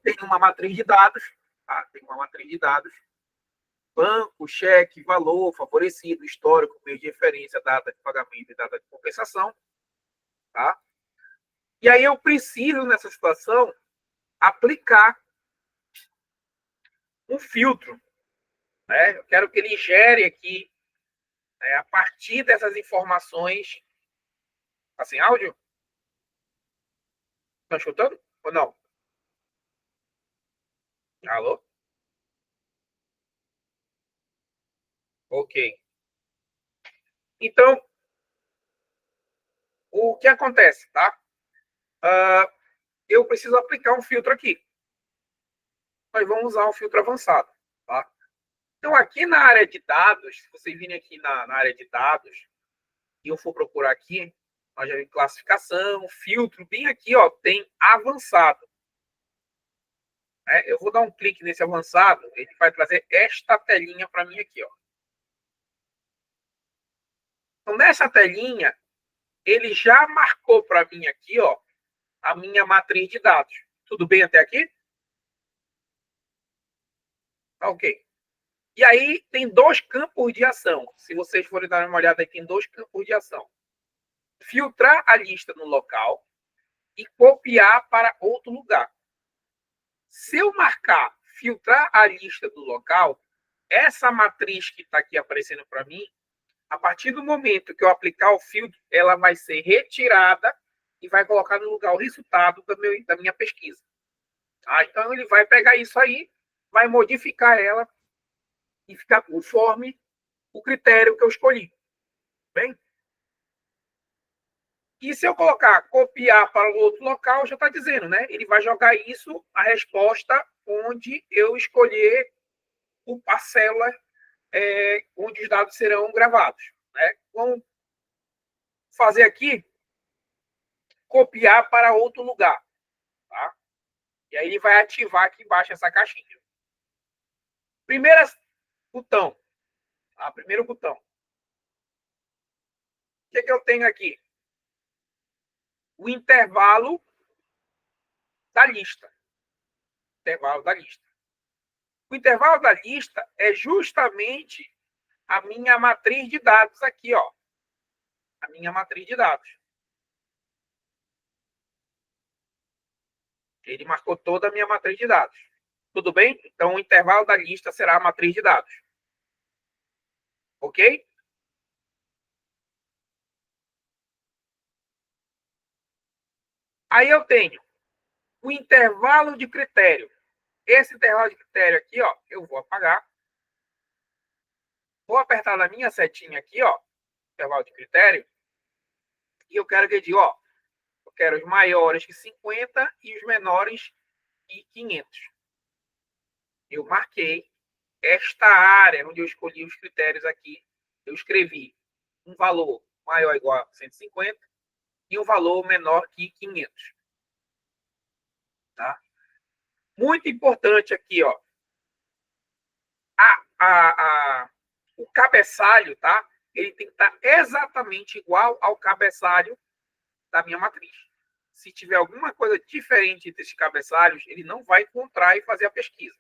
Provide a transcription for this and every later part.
tenho uma matriz de dados, tá? Tem uma matriz de dados, banco, cheque, valor, favorecido, histórico, meio de referência, data de pagamento e data de compensação, tá? E aí eu preciso, nessa situação, aplicar um filtro, né? Eu quero que ele gere aqui, né, a partir dessas informações. Assim, áudio? Estão escutando ou não? Alô? Ok. Então, o que acontece, tá? Eu preciso aplicar um filtro aqui. Nós vamos usar um filtro avançado, tá? Então, aqui na área de dados, se vocês virem aqui na área de dados, e eu for procurar aqui, nós já tem classificação, filtro, bem aqui, ó, tem avançado. Né? Eu vou dar um clique nesse avançado, ele vai trazer esta telinha para mim aqui, ó. Então, nessa telinha, ele já marcou para mim aqui, ó, a minha matriz de dados. Tudo bem até aqui? Ok. E aí tem dois campos de ação. Se vocês forem dar uma olhada aí, tem dois campos de ação. Filtrar a lista no local e copiar para outro lugar. Se eu marcar filtrar a lista do local, essa matriz que está aqui aparecendo para mim, a partir do momento que eu aplicar o filtro, ela vai ser retirada e vai colocar no lugar o resultado da minha pesquisa. Ah, então ele vai pegar isso aí, vai modificar ela e ficar conforme o critério que eu escolhi. Bem? E se eu colocar copiar para o outro local, já está dizendo, né? Ele vai jogar isso, a resposta, onde eu escolher o parcela onde os dados serão gravados. Né? Vamos fazer aqui, copiar para outro lugar. Tá? E aí ele vai ativar aqui embaixo essa caixinha. Primeiro botão. Tá? Primeiro botão. O que eu tenho aqui? O intervalo da lista. Intervalo da lista. O intervalo da lista é justamente a minha matriz de dados aqui, ó. A minha matriz de dados. Ele marcou toda a minha matriz de dados. Tudo bem? Então, o intervalo da lista será a matriz de dados. Ok? Aí eu tenho o intervalo de critério. Esse intervalo de critério aqui, ó, eu vou apagar. Vou apertar na minha setinha aqui, ó, intervalo de critério. E eu quero que ele diga, ó, eu quero os maiores que 50 e os menores que 500. Eu marquei esta área onde eu escolhi os critérios aqui. Eu escrevi um valor maior ou igual a 150 e um valor menor que 500. Tá? Muito importante aqui, ó. O cabeçalho, tá? Ele tem que estar exatamente igual ao cabeçalho da minha matriz. Se tiver alguma coisa diferente entre esses cabeçalhos, ele não vai encontrar e fazer a pesquisa.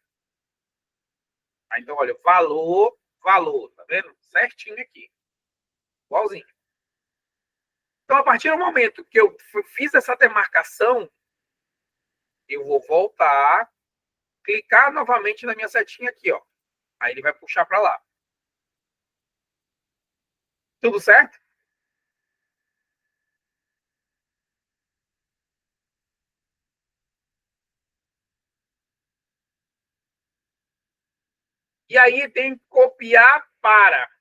Então, olha, valor, valor, tá vendo? Certinho aqui. Igualzinho. Então, a partir do momento que eu fiz essa demarcação, eu vou voltar, clicar novamente na minha setinha aqui, ó. Aí ele vai puxar para lá. Tudo certo? E aí tem que copiar para.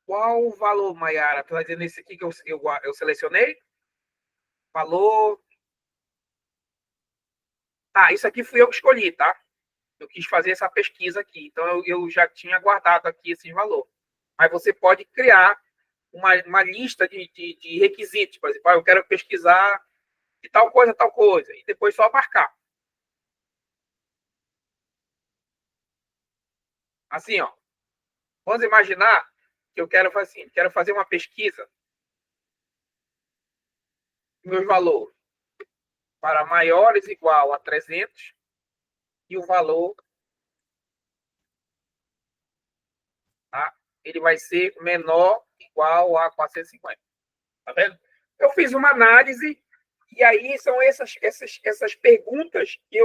Qual o valor, Mayara? Tu vai dizendo esse aqui que eu selecionei? Valor. Tá, isso aqui fui eu que escolhi, tá? Eu quis fazer essa pesquisa aqui. Então eu já tinha guardado aqui esse valor. Mas você pode criar uma lista de requisitos. Por exemplo, eu quero pesquisar de tal coisa, tal coisa. E depois só marcar. Assim, ó. Vamos imaginar que eu quero fazer assim, quero fazer uma pesquisa. Meus valores. para maiores igual a 300 e o valor, tá? Ele vai ser menor igual a 450. Tá vendo? Eu fiz uma análise e aí são essas perguntas que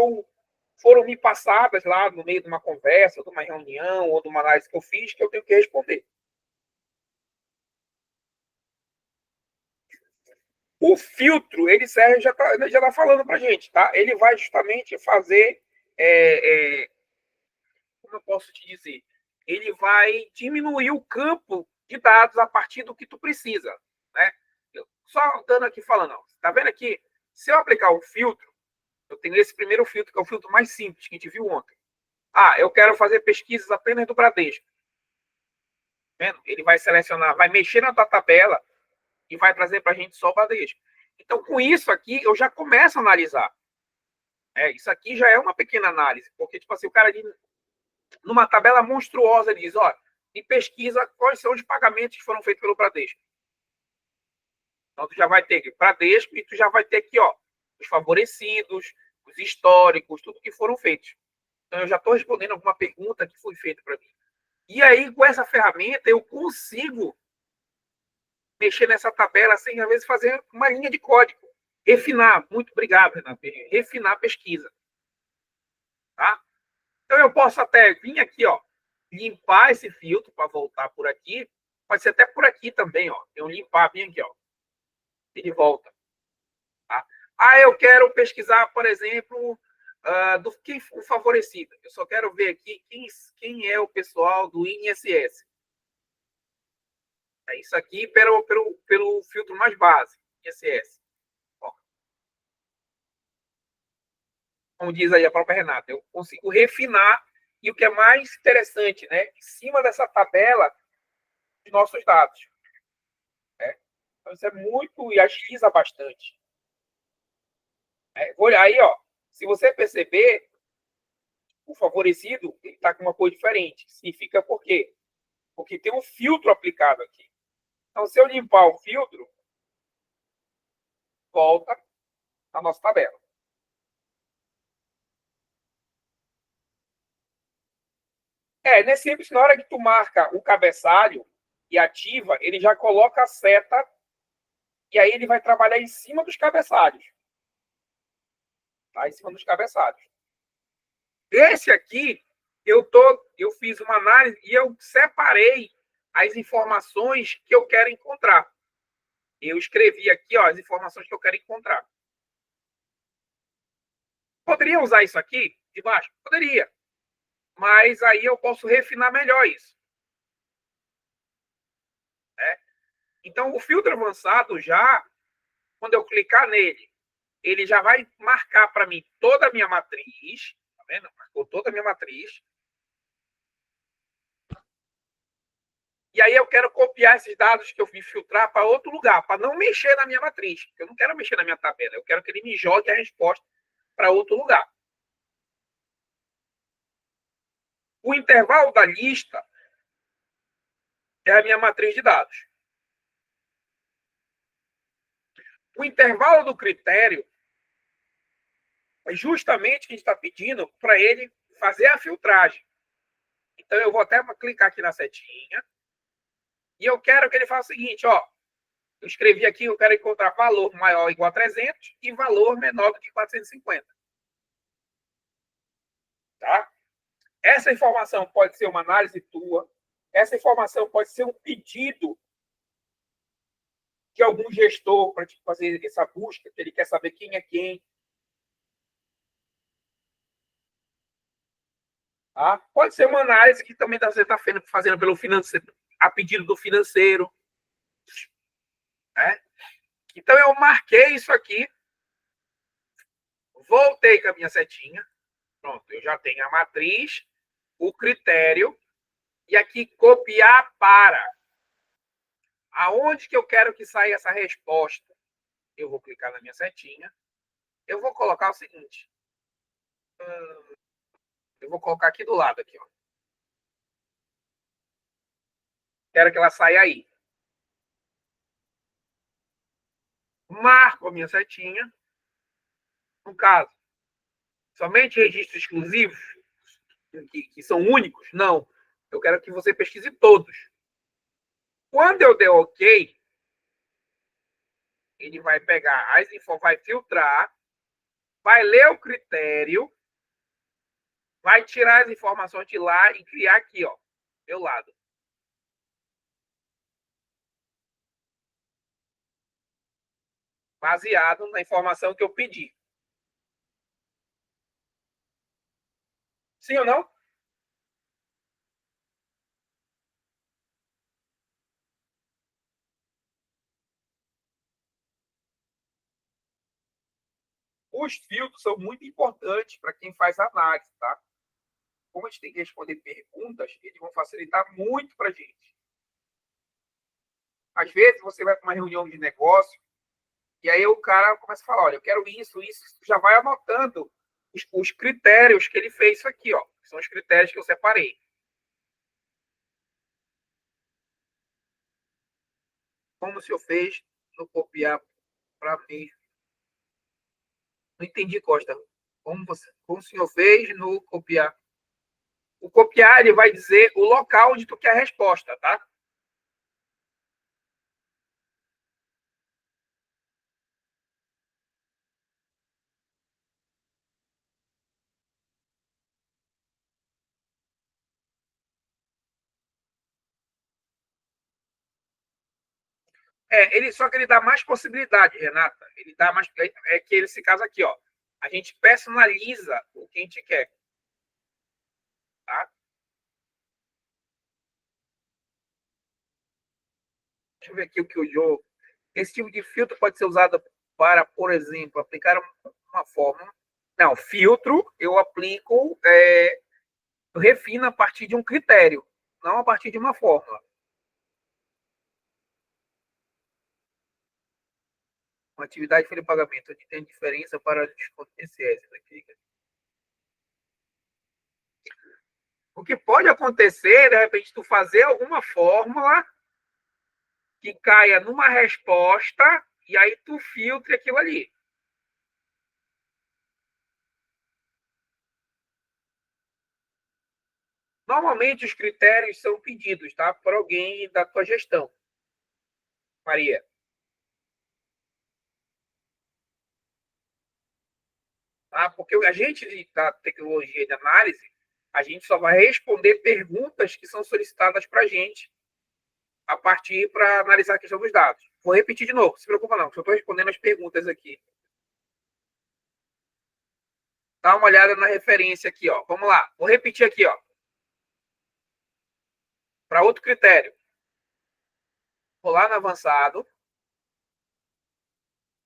foram me passadas lá no meio de uma conversa, de uma reunião ou de uma análise que eu fiz que eu tenho que responder. O filtro, ele serve, já tá falando para a gente, tá? Ele vai justamente fazer, como eu posso te dizer, ele vai diminuir o campo de dados a partir do que tu precisa, né? Só dando aqui falando, ó, tá vendo aqui? Se eu aplicar o filtro, eu tenho esse primeiro filtro, que é o filtro mais simples, que a gente viu ontem. Ah, eu quero fazer pesquisas apenas do Bradesco. Tá vendo? Ele vai selecionar, vai mexer na tua tabela e vai trazer para a gente só o Bradesco. Então, com isso aqui, eu já começo a analisar. Isso aqui já é uma pequena análise, porque, tipo assim, o cara, numa tabela monstruosa, ele diz, olha, e pesquisa quais são os pagamentos que foram feitos pelo Bradesco. Então, tu já vai ter aqui Bradesco e tu já vai ter aqui, ó, os favorecidos, os históricos, tudo que foram feitos. Então, eu já estou respondendo alguma pergunta que foi feita para mim. E aí, com essa ferramenta, eu consigo mexer nessa tabela sem, às vezes, fazer uma linha de código. Refinar. Muito obrigado, Renato. Refinar a pesquisa. Tá? Então, eu posso até vir aqui, ó, limpar esse filtro para voltar por aqui. Pode ser até por aqui também, ó. Eu limpar bem aqui, ó. Ele volta. Tá? Ah, eu quero pesquisar, por exemplo, do quem o favorecido. Eu só quero ver aqui quem é o pessoal do INSS. É isso aqui pelo filtro mais básico, INSS. Ó, como diz aí a própria Renata, eu consigo refinar e o que é mais interessante, né? Em cima dessa tabela de nossos dados. Né? Então, isso é muito e agiliza bastante. Olha aí, ó. Se você perceber, o favorecido está com uma cor diferente. Significa por quê? Porque tem um filtro aplicado aqui. Então, se eu limpar o filtro, volta a nossa tabela. Nesse simples, na hora que tu marca o cabeçalho e ativa, ele já coloca a seta e aí ele vai trabalhar em cima dos cabeçalhos. Tá? Em cima dos cabeçalhos. Esse aqui, eu fiz uma análise e eu separei as informações que eu quero encontrar. Eu escrevi aqui, ó, as informações que eu quero encontrar. Poderia usar isso aqui de baixo? Poderia. Mas aí eu posso refinar melhor isso. Né? Então, o filtro avançado já, quando eu clicar nele, ele já vai marcar para mim toda a minha matriz. Tá vendo? Marcou toda a minha matriz. E aí eu quero copiar esses dados que eu fiz filtrar para outro lugar, para não mexer na minha matriz. Eu não quero mexer na minha tabela, eu quero que ele me jogue a resposta para outro lugar. O intervalo da lista é a minha matriz de dados. O intervalo do critério é justamente o que a gente está pedindo para ele fazer a filtragem. Então, eu vou até clicar aqui na setinha e eu quero que ele faça o seguinte, ó. Eu escrevi aqui, eu quero encontrar valor maior ou igual a 300 e valor menor do que 450. Tá? Essa informação pode ser uma análise tua, essa informação pode ser um pedido de algum gestor para te fazer essa busca, que ele quer saber quem é quem. Tá? Pode ser uma análise que também você está fazendo pelo financeiro, a pedido do financeiro. Né? Então, eu marquei isso aqui, voltei com a minha setinha. Pronto, eu já tenho a matriz, o critério, e aqui copiar para. Aonde que eu quero que saia essa resposta? Eu vou clicar na minha setinha. Eu vou colocar o seguinte. Eu vou colocar aqui do lado. Aqui, ó. Quero que ela saia aí. Marco a minha setinha. no caso, somente registros exclusivos, que são únicos? Não. Eu quero que você pesquise todos. Quando eu der OK, ele vai pegar as informações, vai filtrar, vai ler o critério, vai tirar as informações de lá e criar aqui, ó, meu lado. Baseado na informação que eu pedi. Sim ou não? Os filtros são muito importantes para quem faz análise, tá? Como a gente tem que responder perguntas, eles vão facilitar muito para a gente. Às vezes, você vai para uma reunião de negócio e aí o cara começa a falar, olha, eu quero isso, isso, já vai anotando os critérios que ele fez isso aqui, ó. São os critérios que eu separei. Como o senhor fez no copiar para mim? Não entendi, Costa. Como o senhor fez no copiar? O copiar, ele vai dizer o local onde tu quer a resposta, tá? Ele só que ele dá mais possibilidade, Renata. Ele dá mais. É que esse caso aqui, ó. A gente personaliza o que a gente quer. Tá? Deixa eu ver aqui o que o Joe. Esse tipo de filtro pode ser usado para, por exemplo, aplicar uma forma. Não, filtro eu aplico, eu refino a partir de um critério, não a partir de uma fórmula. Uma atividade de pagamento, onde tem diferença para desconto TCS. O que pode acontecer, de repente, tu fazer alguma fórmula que caia numa resposta e aí tu filtre aquilo ali. Normalmente os critérios são pedidos, tá? Por alguém da tua gestão, Maria. Tá? Porque a gente da tecnologia de análise, a gente só vai responder perguntas que são solicitadas para a gente a partir para analisar a questão dos dados. Vou repetir de novo, não se preocupa não, eu estou respondendo as perguntas aqui. Dá uma olhada na referência aqui, ó. Vamos lá, vou repetir aqui, ó. Para outro critério. Vou lá no avançado.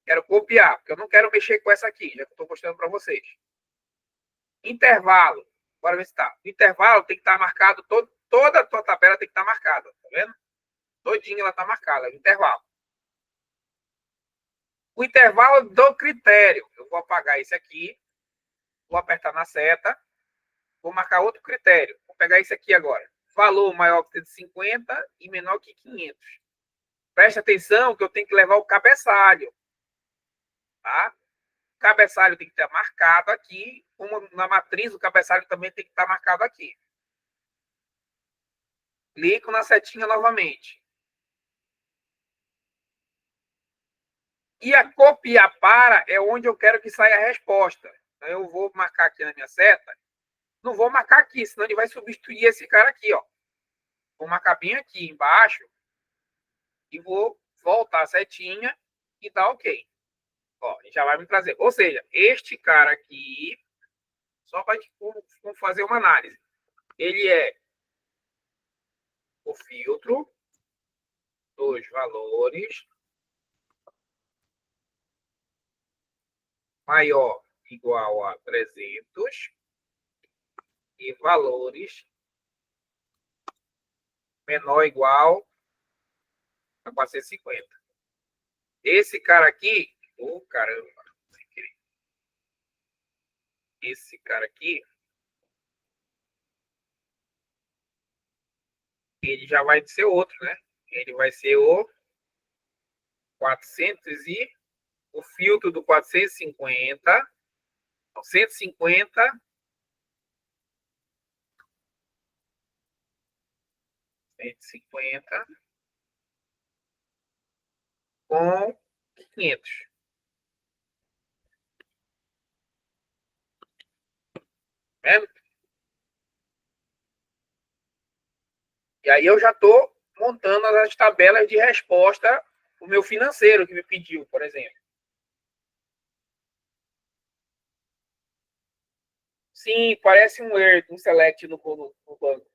Quero copiar, porque eu não quero mexer com essa aqui, já que eu estou mostrando para vocês. Intervalo. Bora ver se está. O intervalo tem que estar marcado, toda a tua tabela tem que estar marcada, tá vendo? Todinha ela está marcada, o intervalo. O intervalo do critério. Eu vou apagar esse aqui, vou apertar na seta, vou marcar outro critério. Vou pegar esse aqui agora. Valor maior que 150 e menor que 500. Presta atenção que eu tenho que levar o cabeçalho. Tá? O cabeçalho tem que estar marcado aqui. Como na matriz, o cabeçalho também tem que estar marcado aqui. Clico na setinha novamente. E a copiar para é onde eu quero que saia a resposta. Então, eu vou marcar aqui na minha seta. Não vou marcar aqui, senão ele vai substituir esse cara aqui, ó. Vou marcar bem aqui embaixo e vou voltar a setinha e dar OK. Ó, já vai me trazer. Ou seja, este cara aqui, só para fazer uma análise, ele é o filtro dos valores maior igual a 300 e valores menor igual a 450. Esse cara aqui, caramba, esse cara aqui, ele já vai ser outro, né? Ele vai ser o 400 e o filtro do 450 Então, 150 150 com 500. Né? E aí eu já estou montando as tabelas de resposta o meu financeiro que me pediu, por exemplo. Sim, parece um Word, um Select no banco.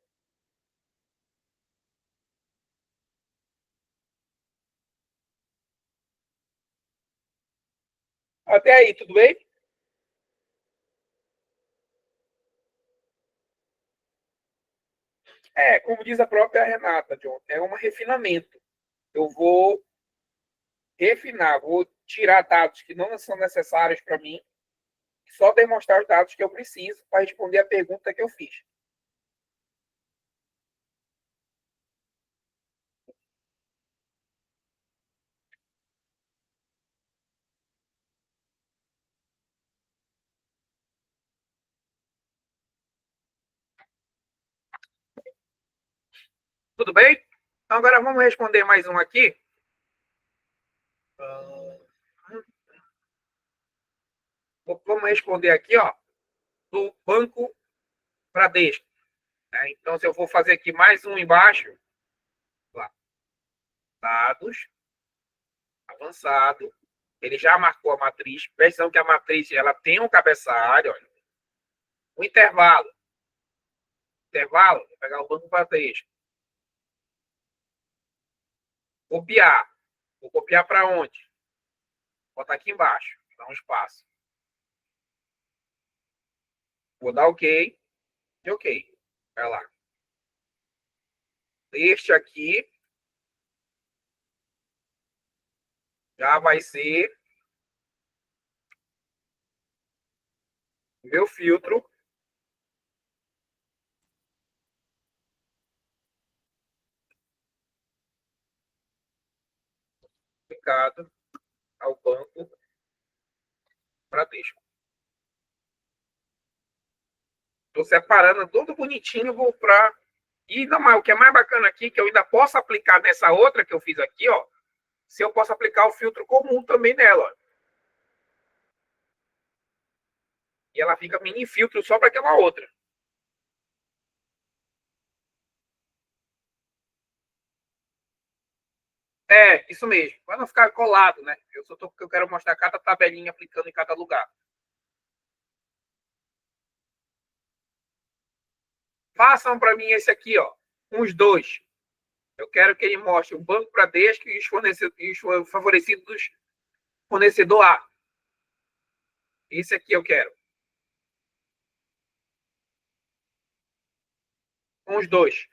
Até aí, tudo bem? É, como diz a própria Renata, John, é um refinamento. Eu vou refinar, vou tirar dados que não são necessários para mim, só demonstrar os dados que eu preciso para responder a pergunta que eu fiz. Tudo bem? Então, agora vamos responder mais um aqui. Vamos responder aqui, ó, do Banco Bradesco. Né? Então, se eu vou fazer aqui mais um embaixo, lá, dados, avançado, ele já marcou a matriz. Presta que a matriz ela tem um cabeçalho, olha, um intervalo. Intervalo, vou pegar o Banco Bradesco. Copiar. Vou copiar para onde? Vou botar aqui embaixo, dá um espaço. Vou dar OK e OK. Vai lá. Este aqui já vai ser meu filtro aplicado ao Banco Bradesco. Estou separando tudo bonitinho, vou para. E não, o que é mais bacana aqui, que eu ainda posso aplicar nessa outra que eu fiz aqui, ó. Se eu posso aplicar o filtro comum também nela. Ó. E ela fica mini filtro só para aquela outra. É, isso mesmo. Para não ficar colado, né? Eu só tô porque eu quero mostrar cada tabelinha aplicando em cada lugar. Façam para mim esse aqui, ó. Uns dois. Eu quero que ele mostre o Banco Bradesco e os favorecidos do fornecedor A. Esse aqui eu quero. Com os dois.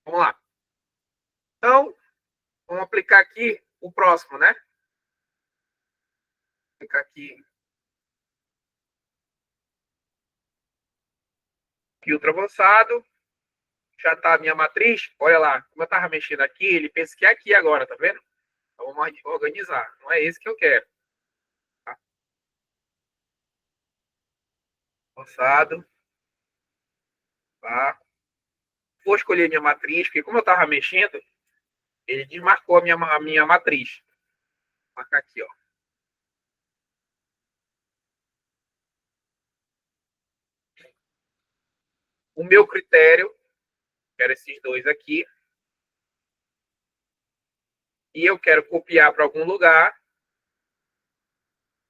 Vamos lá. Então, vamos aplicar aqui o próximo, né? Vou aplicar aqui filtro avançado. Já está a minha matriz. Olha lá, como eu estava mexendo aqui, ele pensa que é aqui agora, tá vendo? Então, vamos organizar. Não é esse que eu quero. Tá? Avançado. Tá? Vou escolher minha matriz, porque como eu estava mexendo, ele desmarcou a minha matriz. Vou marcar aqui, ó. O meu critério, quero esses dois aqui. E eu quero copiar para algum lugar.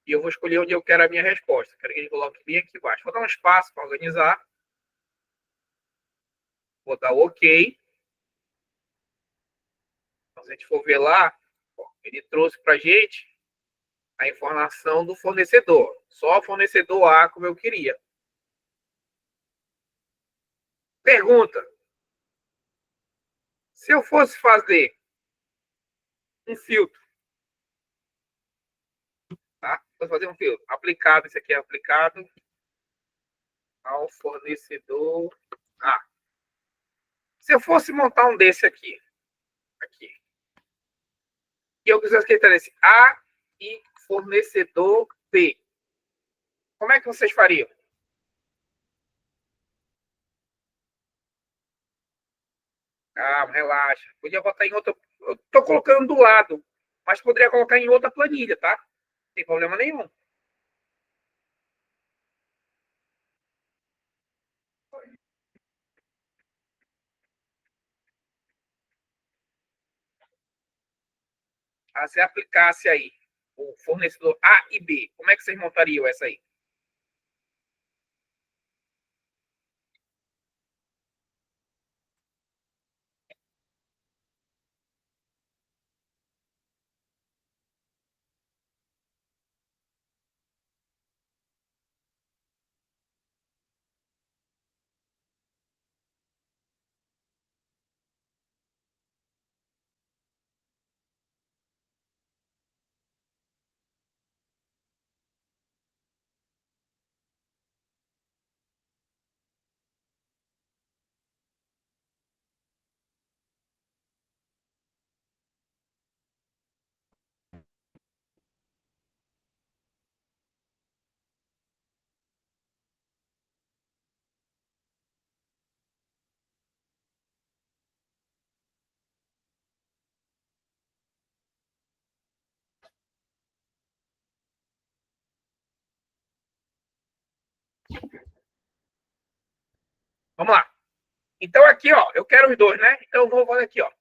E eu vou escolher onde eu quero a minha resposta. Quero que ele coloque bem aqui embaixo. Vou dar um espaço para organizar. Vou dar OK. Então, se a gente for ver lá, ele trouxe para a gente a informação do fornecedor. Só o fornecedor A como eu queria. Pergunta. Se eu fosse fazer um filtro, tá? Vou fazer um filtro. Aplicado, esse aqui é aplicado ao fornecedor A. Se eu fosse montar um desse aqui, e eu quisesse que ele tivesse A e fornecedor B, como é que vocês fariam? Calma, relaxa. Podia botar em outra. Eu tô colocando do lado, mas poderia colocar em outra planilha, tá? Não tem problema nenhum. Ah, se aplicasse aí o fornecedor A e B, como é que vocês montariam essa aí? Vamos lá. Então aqui, ó, eu quero os dois, né? Então eu vou fazer aqui, ó.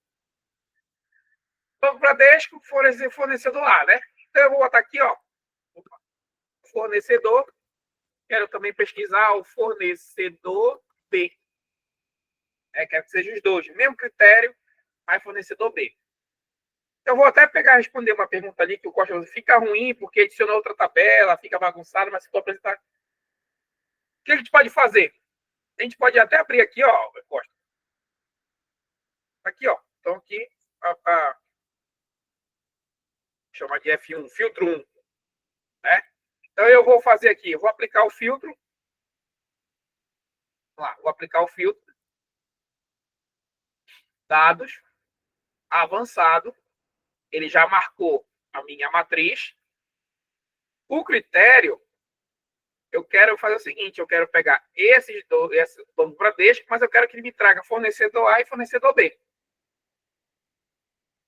Banco Bradesco, fornecedor A, né? Então eu vou botar aqui, ó, fornecedor. Quero também pesquisar o fornecedor B. Quero que sejam os dois. Mesmo critério, mas fornecedor B. Eu vou até pegar e responder uma pergunta ali que o Costa fica ruim porque adicionou outra tabela, fica bagunçado, mas se for apresentar. O que a gente pode fazer? A gente pode até abrir aqui, ó, Costa. Aqui, ó. Então aqui, chamar de F1, filtro 1. Né? Então eu vou fazer aqui, eu vou aplicar o filtro. Vamos lá, vou aplicar o filtro. Dados, avançado. Ele já marcou a minha matriz. O critério, eu quero fazer o seguinte, eu quero pegar esses dois, esse banco Bradesco, mas eu quero que ele me traga fornecedor A e fornecedor B.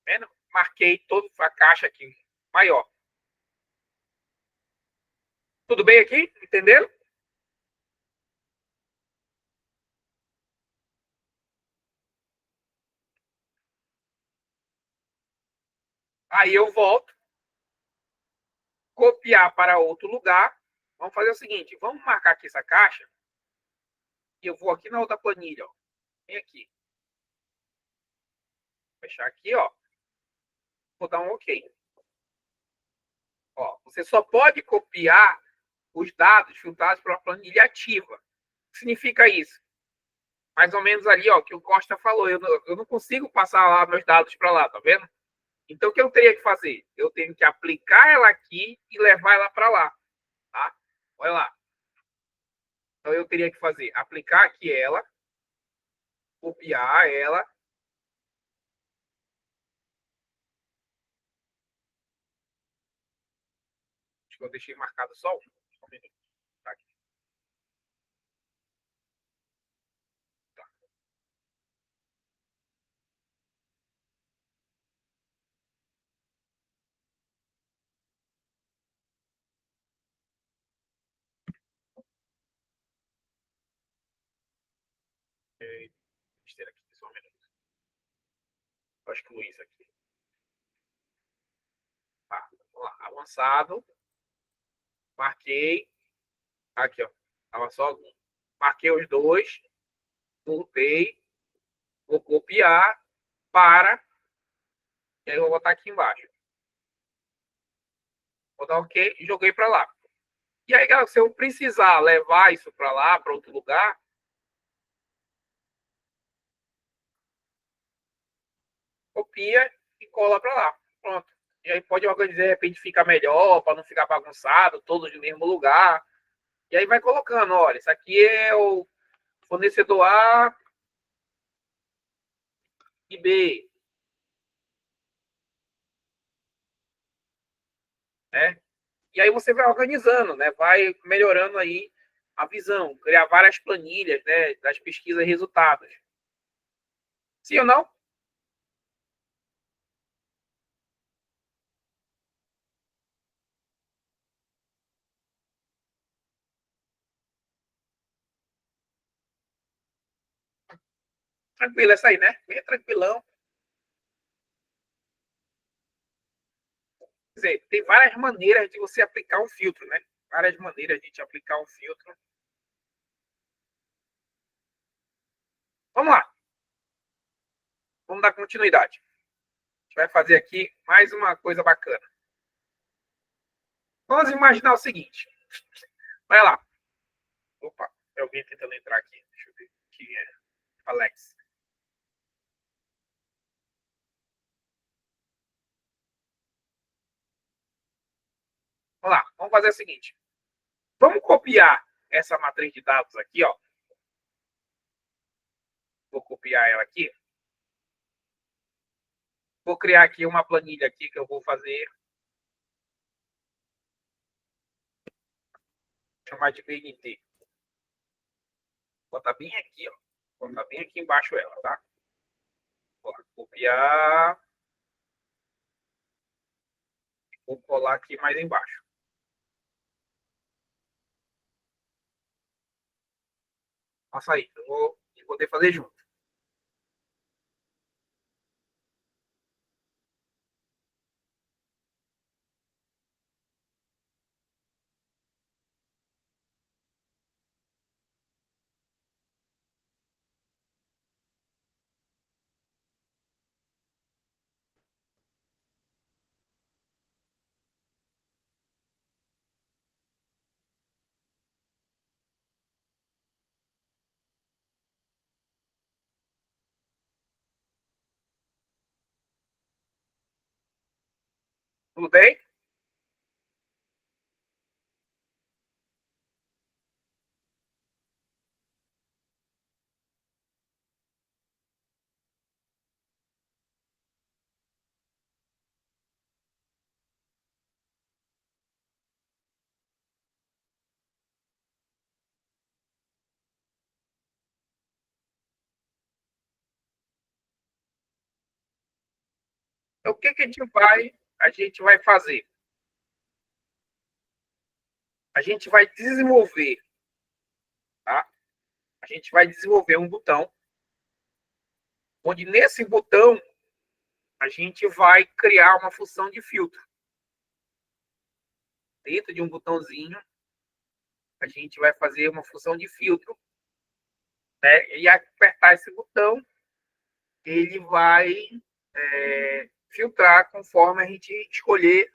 Vendo? Marquei toda a caixa aqui maior. Tudo bem aqui? Entenderam? Aí eu volto, copiar para outro lugar. Vamos fazer o seguinte, vamos marcar aqui essa caixa e eu vou aqui na outra planilha, ó. Vem aqui. Fechar aqui, ó. Vou dar um OK. Ó, você só pode copiar os dados filtrados para uma planilha ativa. que significa isso? Mais ou menos ali, ó, que o Costa falou. Eu não consigo passar lá meus dados para lá, tá vendo? Então, o que eu teria que fazer? Eu tenho que aplicar ela aqui e levar ela para lá, tá? Olha lá. Então, eu teria que fazer, aplicar aqui ela, copiar ela. Acho que eu deixei marcado só um. Só um minuto. Tá aqui. Tá. Besteira aqui, só um minuto. Eu excluí isso aqui. Tá, vamos lá. Avançado. Marquei. Aqui, ó. Tava só um. Marquei os dois. Voltei. Vou copiar para. E aí eu vou botar aqui embaixo. Vou dar OK e joguei para lá. E aí, galera, se eu precisar levar isso para lá, para outro lugar, copia e cola para lá. Pronto. E aí pode organizar, de repente fica melhor, para não ficar bagunçado, todos no mesmo lugar. E aí vai colocando, olha, isso aqui é o fornecedor A e B, né? E aí você vai organizando, né? Vai melhorando aí a visão, criar várias planilhas, né? Das pesquisas e resultados. Sim ou não? Tranquilo essa aí, né? Bem tranquilão. Quer dizer, tem várias maneiras de você aplicar um filtro, né? Várias maneiras de te aplicar um filtro. Vamos lá, vamos dar continuidade. A gente vai fazer aqui mais uma coisa bacana. Vamos imaginar o seguinte. Vai lá. Opa, tem alguém tentando entrar aqui. Deixa eu ver quem é. Alex. Vamos lá, vamos fazer o seguinte. Vamos copiar essa matriz de dados aqui, ó. Vou copiar ela aqui. Vou criar aqui uma planilha aqui que eu vou fazer. Chamar de BNT. Vou botar bem aqui, ó. Vou botar bem aqui embaixo ela, tá? Vou copiar. Vou colar aqui mais embaixo. Faça aí. Eu vou poder fazer junto. Tudo bem? Então, o que, que a gente vai fazer? A gente vai desenvolver, tá? A gente vai desenvolver um botão, onde nesse botão a gente vai criar uma função de filtro. Dentro de um botãozinho, a gente vai fazer uma função de filtro, né? E apertar esse botão, ele vai filtrar conforme a gente escolher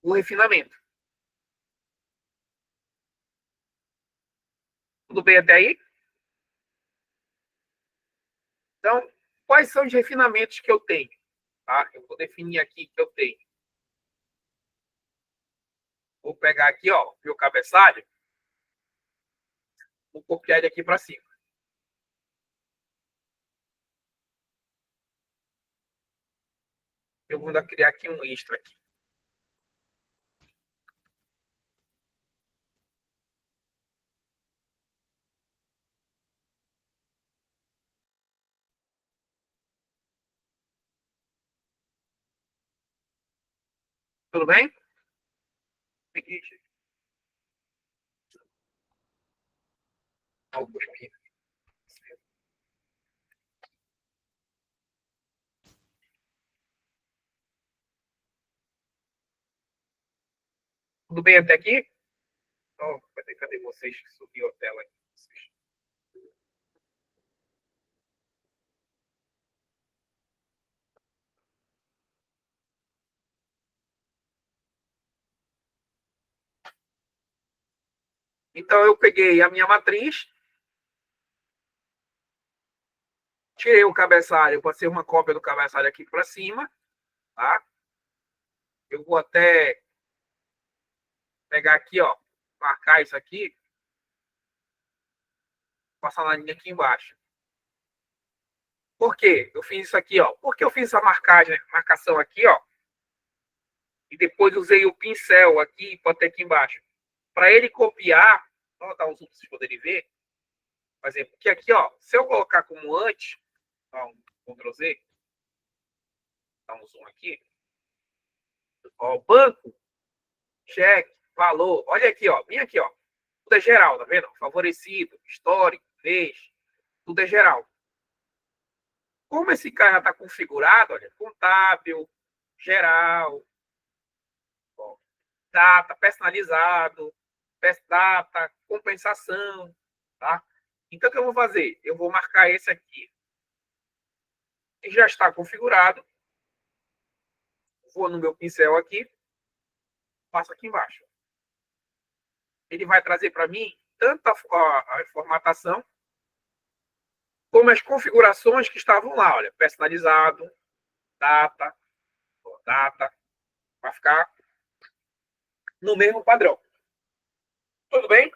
o refinamento. Tudo bem até aí? Então, quais são os refinamentos que eu tenho? Tá? Eu vou definir aqui que eu tenho. Vou pegar aqui, ó, meu cabeçalho. Vou copiar ele aqui para cima. Eu vou criar aqui um extra aqui. Tudo bem? Tudo bem até aqui? Oh, cadê vocês que subiu a tela aqui? Então, eu peguei a minha matriz, tirei o cabeçalho, passei uma cópia do cabeçalho aqui para cima, tá? Eu vou até pegar aqui, ó, marcar isso aqui, passar na linha aqui embaixo. Por quê? Eu fiz isso aqui, ó. Por que eu fiz essa marcação aqui, ó? E depois usei o pincel aqui, pode ter aqui embaixo. Para ele copiar, vou dar um zoom para vocês poderem ver. Por exemplo, que aqui, ó, se eu colocar como antes, ó, um Ctrl Z, dá um zoom aqui. Ó, banco, cheque, valor. Olha aqui, ó. Vem aqui, ó. Tudo é geral, tá vendo? Favorecido, histórico, mês. Tudo é geral. Como esse cara já está configurado, olha, contábil, geral, ó, data, personalizado, data, compensação, tá? Então, o que eu vou fazer? Eu vou marcar esse aqui, que já está configurado. Vou no meu pincel aqui, passo aqui embaixo. Ele vai trazer para mim tanto a formatação, como as configurações que estavam lá, olha, personalizado, data, data, vai ficar no mesmo padrão. Tudo bem?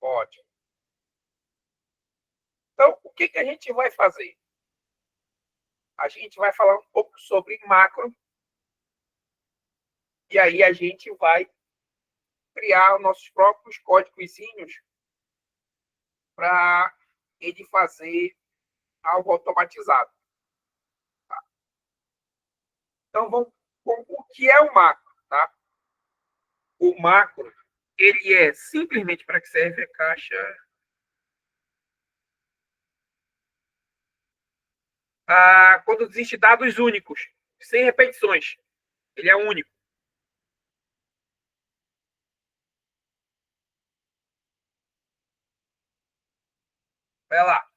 Ótimo. Então, o que, que a gente vai fazer? A gente vai falar um pouco sobre macro, e aí a gente vai criar nossos próprios códigos para ele fazer algo automatizado. Tá? Então, o que é o macro? Tá? O macro, ele é simplesmente para que serve a caixa. Quando existe dados únicos, sem repetições. Ele é único. Vai lá.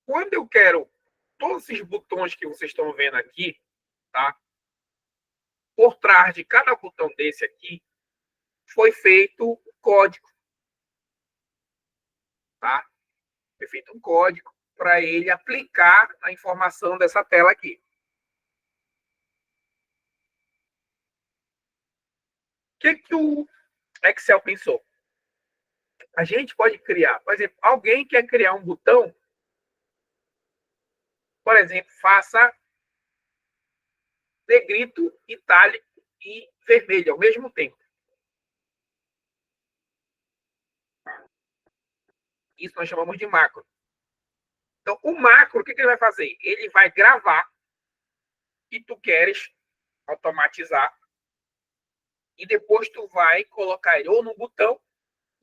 Quando eu quero todos esses botões que vocês estão vendo aqui, tá? Por trás de cada botão desse aqui, foi feito um código, tá? Foi feito um código para ele aplicar a informação dessa tela aqui. O que o Excel pensou? A gente pode criar, por exemplo, alguém quer criar um botão, por exemplo, faça negrito, itálico e vermelho ao mesmo tempo. Isso nós chamamos de macro. Então, o macro, o que ele vai fazer? Ele vai gravar que tu queres automatizar e depois tu vai colocar ele ou no botão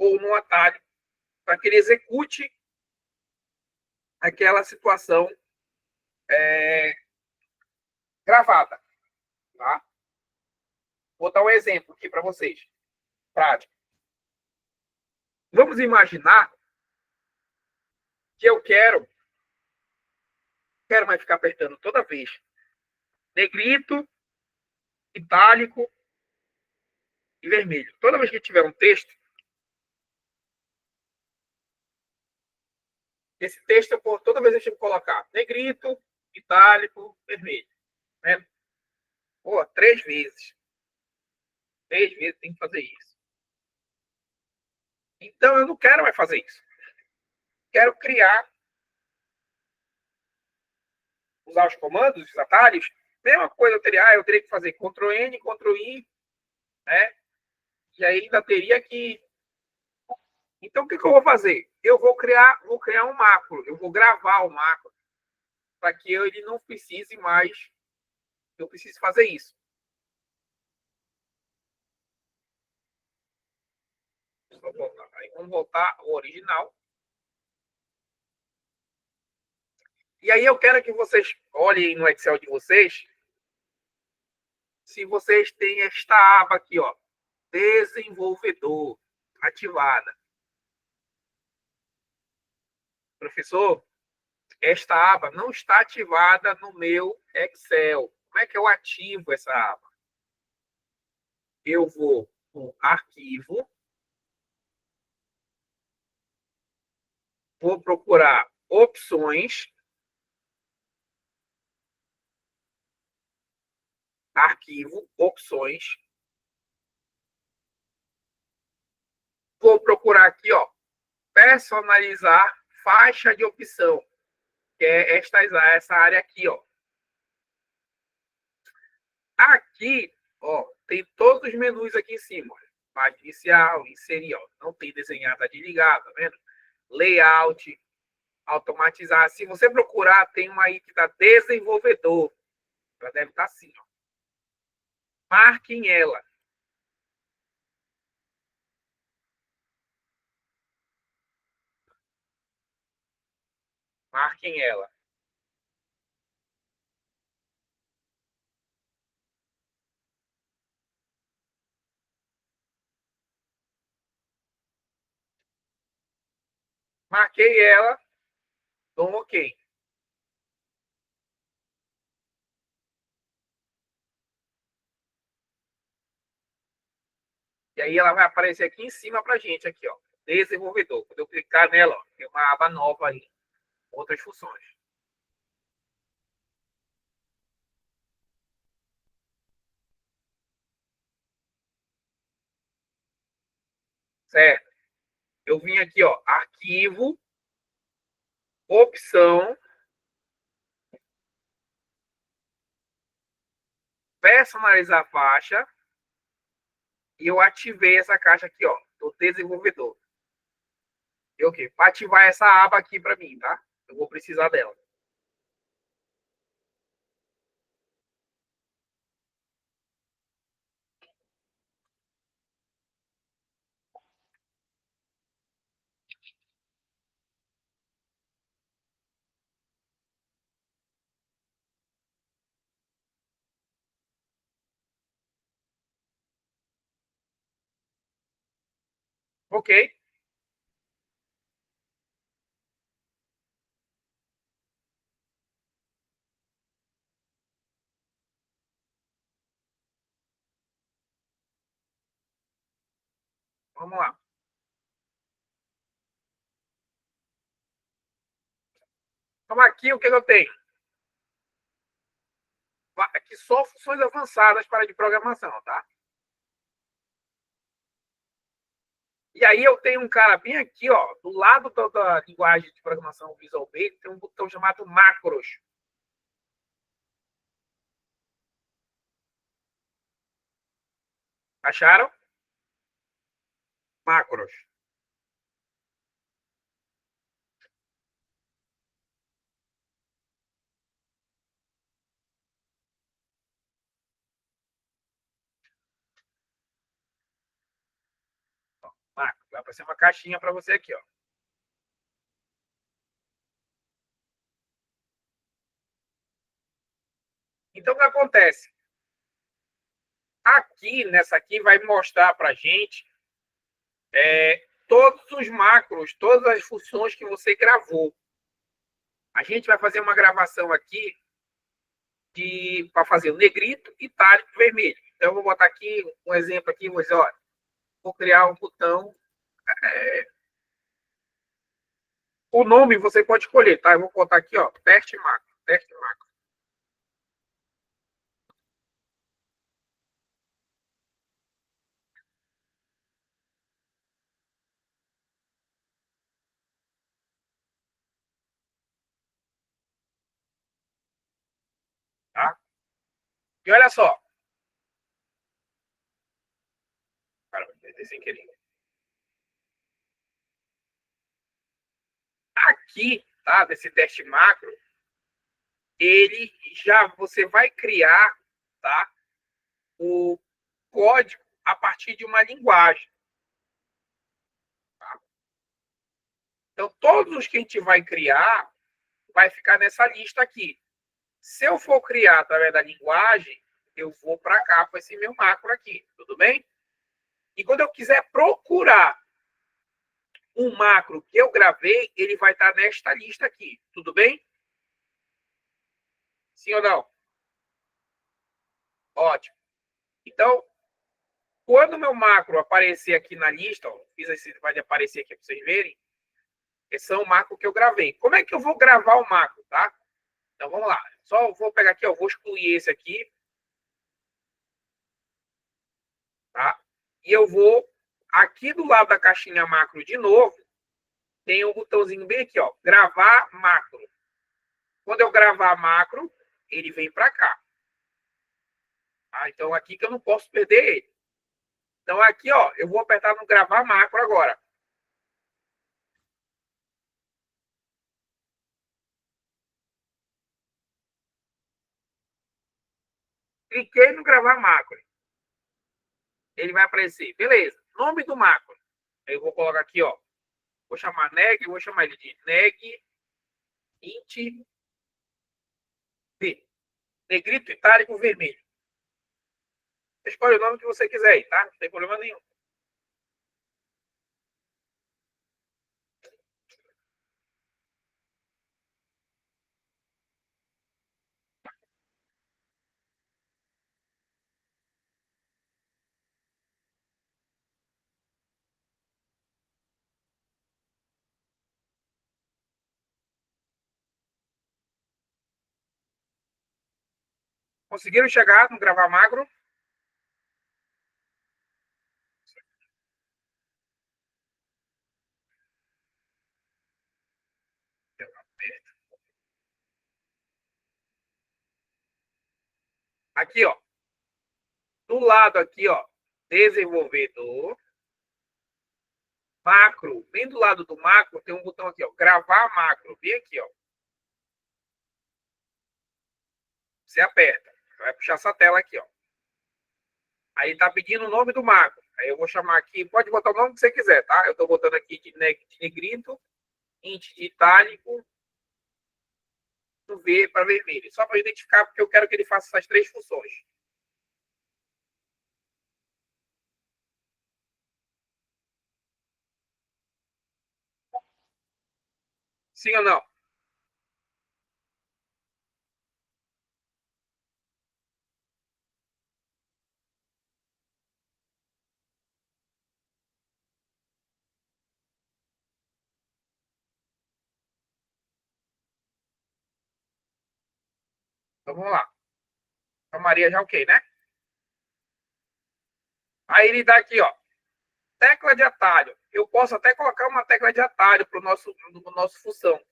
ou no atalho para que ele execute aquela situação gravada. Tá? Vou dar um exemplo aqui para vocês. Prático. Vamos imaginar que eu quero mais ficar apertando toda vez negrito, itálico e vermelho. Toda vez que tiver um texto, esse texto, toda vez eu tenho que colocar negrito, itálico, vermelho. Né? Pô, 3 vezes. 3 vezes tem que fazer isso. Então, eu não quero mais fazer isso. Quero criar, usar os comandos, os atalhos. Mesma coisa eu teria que fazer Ctrl N, Ctrl I, né? E aí ainda teria que. Então, o que eu vou fazer? Eu vou criar um macro. Eu vou gravar o macro para que ele não precise mais. Eu preciso fazer isso. Aí vamos voltar ao original. E aí eu quero que vocês olhem no Excel de vocês se vocês têm esta aba aqui, ó, desenvolvedor, ativada. Professor, esta aba não está ativada no meu Excel. Como é que eu ativo essa aba? Eu vou no arquivo, vou procurar opções, arquivo, opções. Vou procurar aqui, ó, personalizar faixa de opção, que é essa área aqui, ó. Aqui, ó, tem todos os menus aqui em cima. Página inicial, inserir, ó. Não tem desenhada de ligado, tá vendo? Layout, automatizar. Se você procurar, tem uma aí que tá desenvolvedor. Ela deve estar assim, ó. Marquem ela. Marquem ela. Marquei ela, dou um OK. E aí ela vai aparecer aqui em cima pra gente, aqui, ó. Desenvolvedor. Quando eu clicar nela, ó, tem uma aba nova aí. Outras funções. Certo? Eu vim aqui, ó, arquivo, opção, personalizar a faixa, e eu ativei essa caixa aqui, ó, do desenvolvedor. E ok, para ativar essa aba aqui para mim, tá? Eu vou precisar dela. Ok. Vamos lá. Então aqui o que eu tenho? Aqui só funções avançadas para de programação, tá? E aí eu tenho um cara bem aqui, ó, do lado da linguagem de programação Visual Basic, tem um botão chamado macros. Acharam? Macros. Macros. Vai aparecer uma caixinha para você aqui, ó. Então, o que acontece? Aqui, nessa aqui, vai mostrar para a gente todos os macros, todas as funções que você gravou. A gente vai fazer uma gravação aqui para fazer o negrito, itálico, vermelho. Então, eu vou botar aqui um exemplo aqui, vou dizer, olha, vou criar um botão. O nome você pode escolher, tá? Eu vou botar aqui, ó, teste macro, teste macro. Tá? E olha só, cara, sem querer. Aqui, tá? Desse teste macro, ele já você vai criar, tá? O código a partir de uma linguagem. Tá? Então, todos os que a gente vai criar vai ficar nessa lista aqui. Se eu for criar através da linguagem, eu vou para cá com esse meu macro aqui, tudo bem? E quando eu quiser procurar um macro que eu gravei, ele vai estar nesta lista aqui, tudo bem? Sim ou não? Ótimo. Então, quando o meu macro aparecer aqui na lista, ó, fiz esse, vai aparecer aqui para vocês verem, esse é o macro que eu gravei. Como é que eu vou gravar o macro, tá? Então, vamos lá. Só vou pegar aqui, ó, vou excluir esse aqui, tá? E eu vou, aqui do lado da caixinha macro de novo, tem um botãozinho bem aqui, ó, gravar macro. Quando eu gravar macro, ele vem para cá. Tá? Então, aqui que eu não posso perder ele. Então, aqui, ó, eu vou apertar no gravar macro agora. Cliquei no gravar macro. Ele vai aparecer. Beleza. Nome do macro. Eu vou colocar aqui, ó. Vou chamar neg, vou chamar ele de neg int v. Negrito itálico vermelho. Você escolhe o nome que você quiser aí, tá? Não tem problema nenhum. Conseguiram chegar no gravar macro? Aqui, ó. Do lado aqui, ó. Desenvolvedor. Macro. Bem do lado do macro tem um botão aqui, ó. Gravar macro. Bem aqui, ó. Você aperta. Vai puxar essa tela aqui, ó. Aí tá pedindo o nome do macro. Aí eu vou chamar aqui, pode botar o nome que você quiser, tá? Eu tô botando aqui de negrito, int de itálico, do V para vermelho. Só para identificar, porque eu quero que ele faça essas três funções. Sim ou não? Então vamos lá. A Maria já ok, né? Aí ele dá aqui, ó. Tecla de atalho. Eu posso até colocar uma tecla de atalho para o nosso função.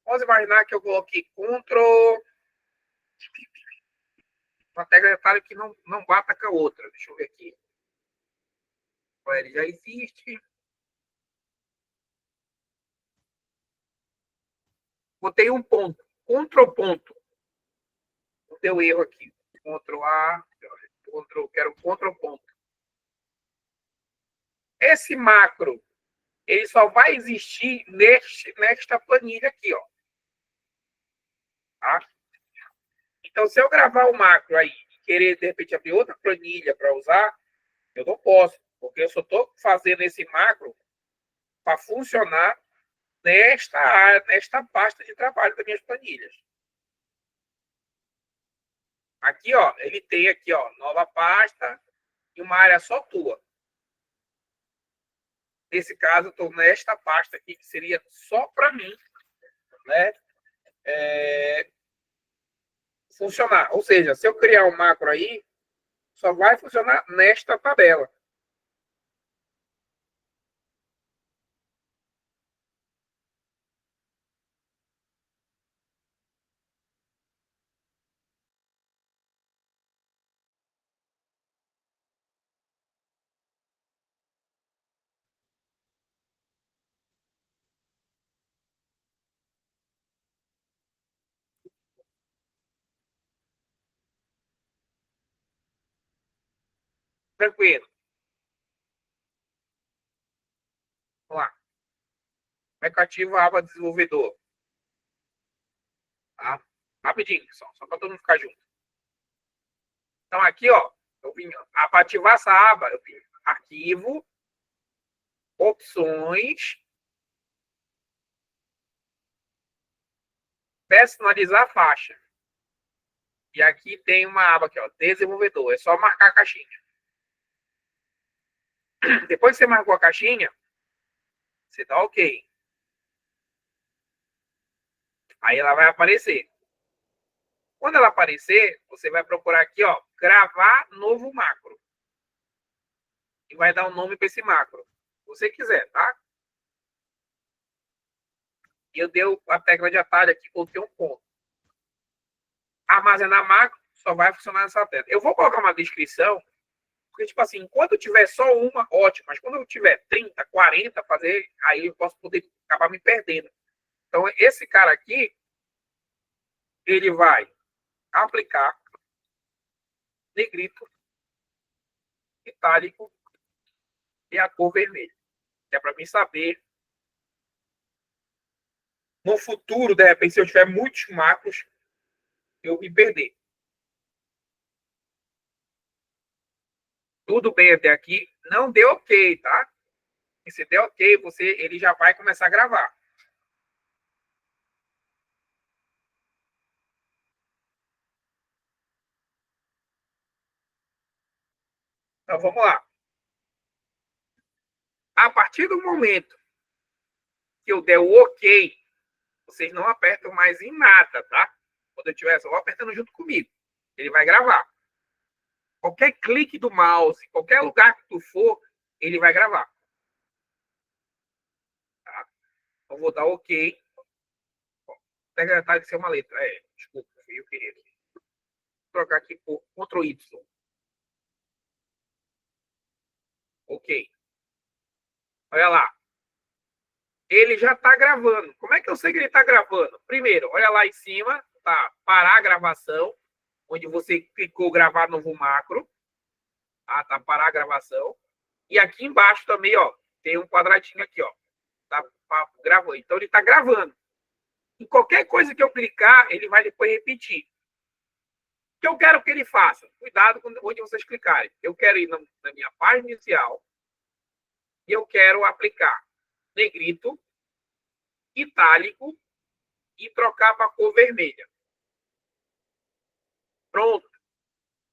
Vamos imaginar que eu coloquei Ctrl, uma tecla de atalho que não bata com a outra. Deixa eu ver aqui. Ele já existe. Botei um ponto. Ctrl ponto. Deu erro aqui. Ctrl A. Quero Ctrl ponto. Esse macro, ele só vai existir nesta planilha aqui, ó. Tá? Então, se eu gravar o macro aí e querer, de repente, abrir outra planilha para usar, eu não posso, porque eu só estou fazendo esse macro para funcionar nesta pasta de trabalho das minhas planilhas. Aqui, ó, ele tem aqui, ó, nova pasta e uma área só tua. Nesse caso, eu estou nesta pasta aqui, que seria só para mim, né? Funcionar. Ou seja, se eu criar um macro aí, só vai funcionar nesta tabela. Tranquilo. Vamos lá. Como é que eu ativo a aba desenvolvedor? Tá? Rapidinho, só para todo mundo ficar junto. Então, aqui, ó, eu vim, para ativar essa aba, eu vim arquivo, opções, personalizar a faixa. E aqui tem uma aba aqui, ó, desenvolvedor. É só marcar a caixinha. Depois que você marcou a caixinha, você dá OK. Aí ela vai aparecer. Quando ela aparecer, você vai procurar aqui, ó, gravar novo macro. E vai dar um nome para esse macro. Se você quiser, tá? E eu dei a tecla de atalho aqui, coloquei um ponto. Armazenar macro só vai funcionar nessa tela. Eu vou colocar uma descrição, porque, tipo assim, enquanto eu tiver só uma, ótimo. Mas quando eu tiver 30, 40, fazer, aí eu posso poder acabar me perdendo. Então, esse cara aqui, ele vai aplicar negrito, itálico e a cor vermelha. Que é para mim saber. No futuro, de repente, se eu tiver muitos macros, eu me perder. Tudo bem até aqui? Não deu OK, tá? E se der OK, ele já vai começar a gravar. Então, vamos lá. A partir do momento que eu der o OK, vocês não apertam mais em nada, tá? Quando eu estiver só apertando junto comigo, ele vai gravar. Qualquer clique do mouse, qualquer lugar que tu for, ele vai gravar. Tá? Então, vou dar OK. Tá de ser uma letra. Desculpa, eu queria aqui. Vou trocar aqui por Ctrl Y. OK. Olha lá. Ele já está gravando. Como é que eu sei que ele está gravando? Primeiro, olha lá em cima, tá? Parar a gravação, onde você clicou gravar novo macro. Tá? Parar a gravação. E aqui embaixo também, ó, tem um quadradinho aqui, ó. Tá gravando. Então ele está gravando. Em qualquer coisa que eu clicar, ele vai depois repetir. O que eu quero que ele faça? Cuidado com onde vocês clicarem. Eu quero ir na minha página inicial e eu quero aplicar negrito, itálico e trocar para a cor vermelha. Pronto.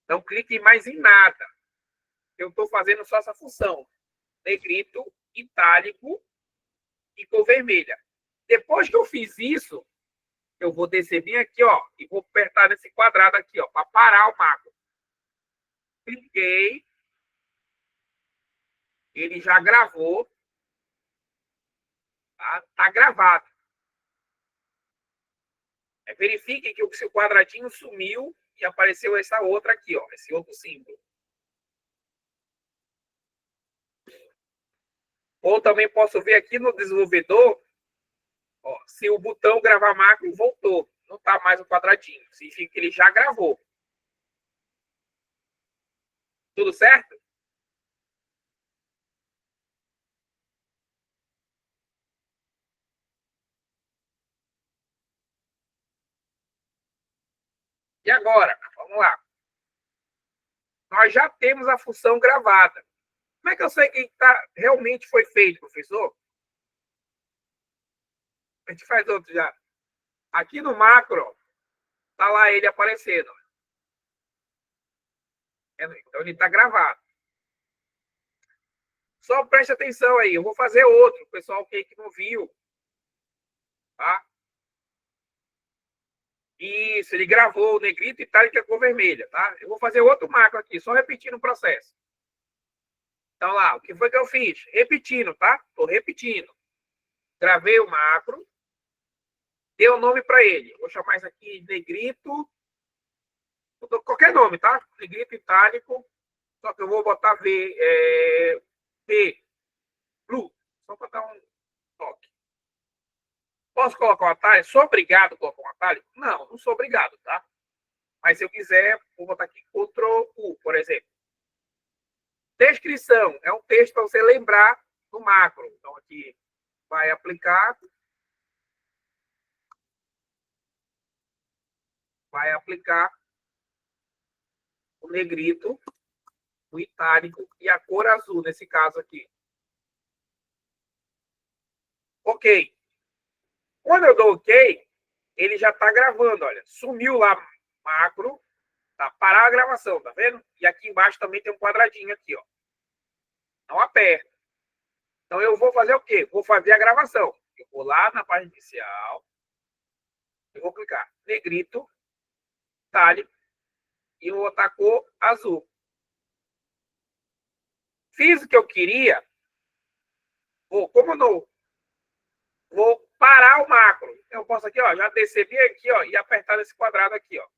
Não clique mais em nada. Eu estou fazendo só essa função. Negrito, itálico e cor vermelha. Depois que eu fiz isso, eu vou descer bem aqui, ó, e vou apertar nesse quadrado aqui, ó, para parar o macro. Cliquei. Ele já gravou. Tá gravado. Verifique que o seu quadradinho sumiu e apareceu essa outra aqui, ó, esse outro símbolo. Ou também posso ver aqui no desenvolvedor, ó, se o botão gravar macro voltou. Não está mais o quadradinho. Significa que ele já gravou. Tudo certo? E agora? Vamos lá. Nós já temos a função gravada. Como é que eu sei que realmente foi feito, professor? A gente faz outro já. Aqui no macro, tá lá ele aparecendo. Então ele está gravado. Só preste atenção aí. Eu vou fazer outro. O pessoal que não viu. Tá? Isso, ele gravou o negrito, itálica, cor vermelha. Tá? Eu vou fazer outro macro aqui, só repetindo o processo. Então lá, o que foi que eu fiz? Repetindo, tá? Estou repetindo. Gravei o macro. Dei um nome para ele. Vou chamar isso aqui de negrito. Qualquer nome, tá? Negrito itálico. Só que eu vou botar V, blue. Só para dar um toque. Posso colocar um atalho? Sou obrigado a colocar um atalho? Não, não sou obrigado, tá? Mas se eu quiser, vou botar aqui Ctrl U, por exemplo. Descrição. É um texto para você lembrar do macro. Então, aqui vai aplicar. Vai aplicar o negrito, o itálico e a cor azul, nesse caso aqui. Ok. Quando eu dou OK, ele já está gravando, olha. Sumiu lá macro, tá? Parar a gravação, tá vendo? E aqui embaixo também tem um quadradinho aqui, ó. Não aperta. Então eu vou fazer o quê? Vou fazer a gravação. Eu vou lá na página inicial, eu vou clicar negrito, itálico, e vou botar cor azul. Fiz o que eu queria, como não vou parar o macro. Eu posso aqui, ó, já descer bem aqui, ó, e apertar nesse quadrado aqui, ó.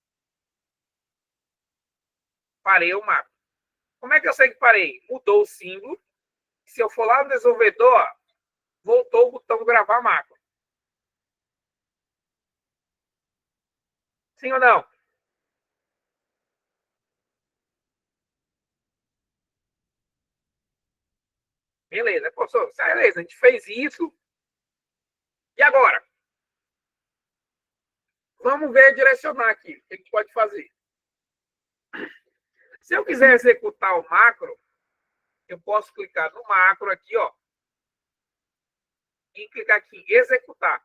Parei o macro. Como é que eu sei que parei? Mudou o símbolo. Se eu for lá no desenvolvedor, ó, voltou o botão gravar macro. Sim ou não? Beleza, professor. Beleza, a gente fez isso. E agora? Vamos ver direcionar aqui. O que a gente pode fazer? Se eu quiser executar o macro, eu posso clicar no macro aqui, ó, e clicar aqui em executar.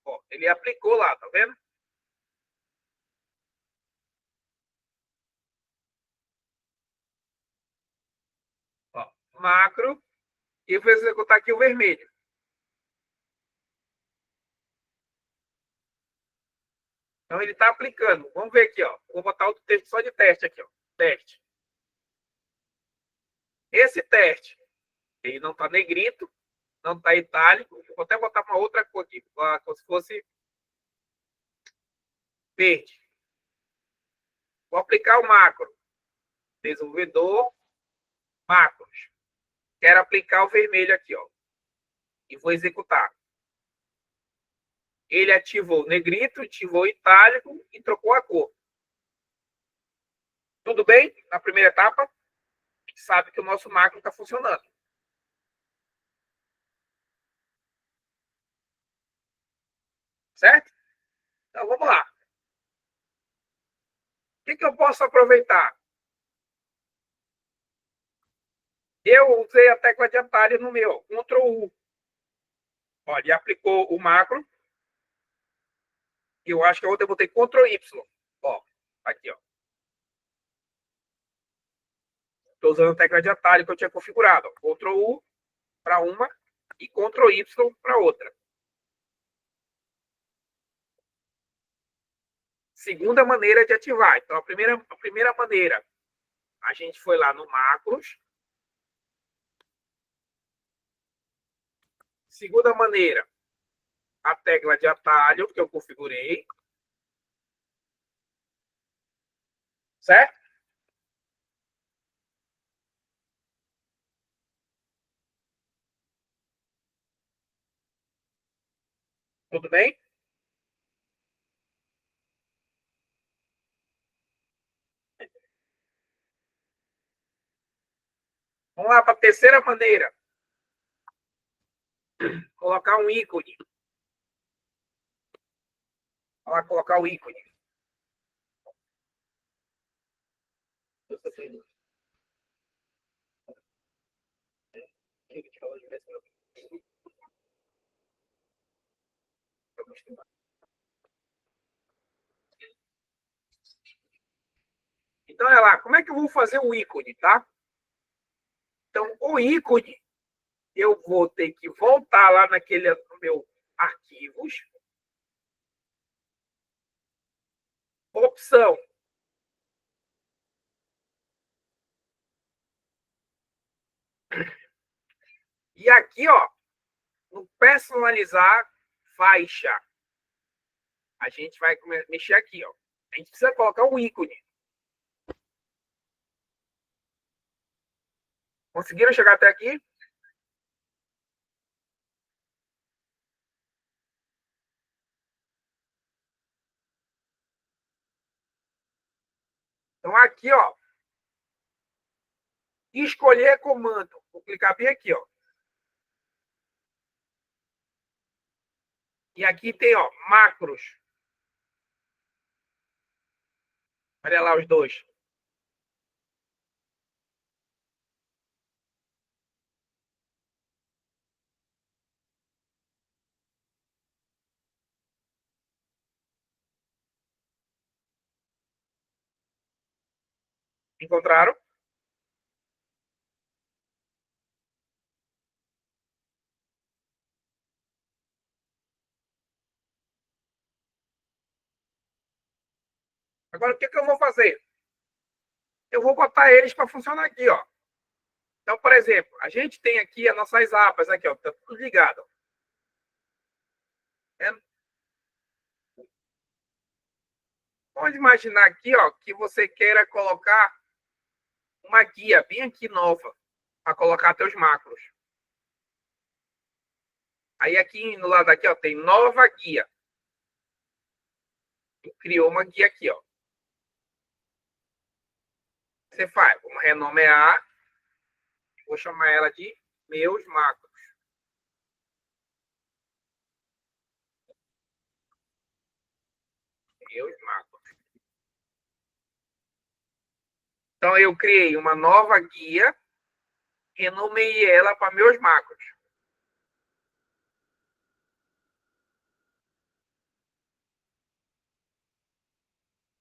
Ó, ele aplicou lá, tá vendo? Ó, macro, e eu vou executar aqui o vermelho. Então ele está aplicando. Vamos ver aqui, ó. Vou botar outro texto só de teste aqui, ó. Teste. Esse teste, ele não está negrito, não está itálico. Vou até botar uma outra cor aqui, como se fosse verde. Vou aplicar o macro. Desenvolvedor, macros. Quero aplicar o vermelho aqui, ó. E vou executar. Ele ativou negrito, ativou itálico e trocou a cor. Tudo bem? Na primeira etapa, sabe que o nosso macro está funcionando. Certo? Então vamos lá. O que eu posso aproveitar? Eu usei a tecla de atalho no meu, Ctrl U. Olha, ele aplicou o macro. Eu acho que eu botei Ctrl Y. Ó, aqui, ó. Estou usando a tecla de atalho que eu tinha configurado. Ctrl U para uma e Ctrl Y para outra. Segunda maneira de ativar. Então, a primeira maneira, a gente foi lá no macros. Segunda maneira, a tecla de atalho que eu configurei. Certo? Tudo bem? Vamos lá para a terceira maneira. Colocar um ícone. Vamos lá colocar o ícone. Então, Então, olha lá, como é que eu vou fazer o ícone, tá? Então, o ícone, eu vou ter que voltar lá no meu arquivos, opção. E aqui, ó, no personalizar faixa, a gente vai mexer aqui, ó. A gente precisa colocar um ícone. Conseguiram chegar até aqui? Então, aqui, ó, escolher comando. Vou clicar bem aqui, ó. E aqui tem, ó, macros. Olha lá os dois. Encontraram? Agora, o que, que eu vou fazer? Eu vou botar eles para funcionar aqui, ó. Então, por exemplo, a gente tem aqui as nossas abas, aqui, ó, tá tudo ligado. É, pode imaginar aqui, ó, que você queira colocar uma guia bem aqui nova para colocar teus macros. Aí aqui no lado aqui, ó, tem nova guia. E criou uma guia aqui, ó. Você faz, vamos renomear, vou chamar ela de meus macros. Meus macros. Então eu criei uma nova guia, renomeei ela para meus macros.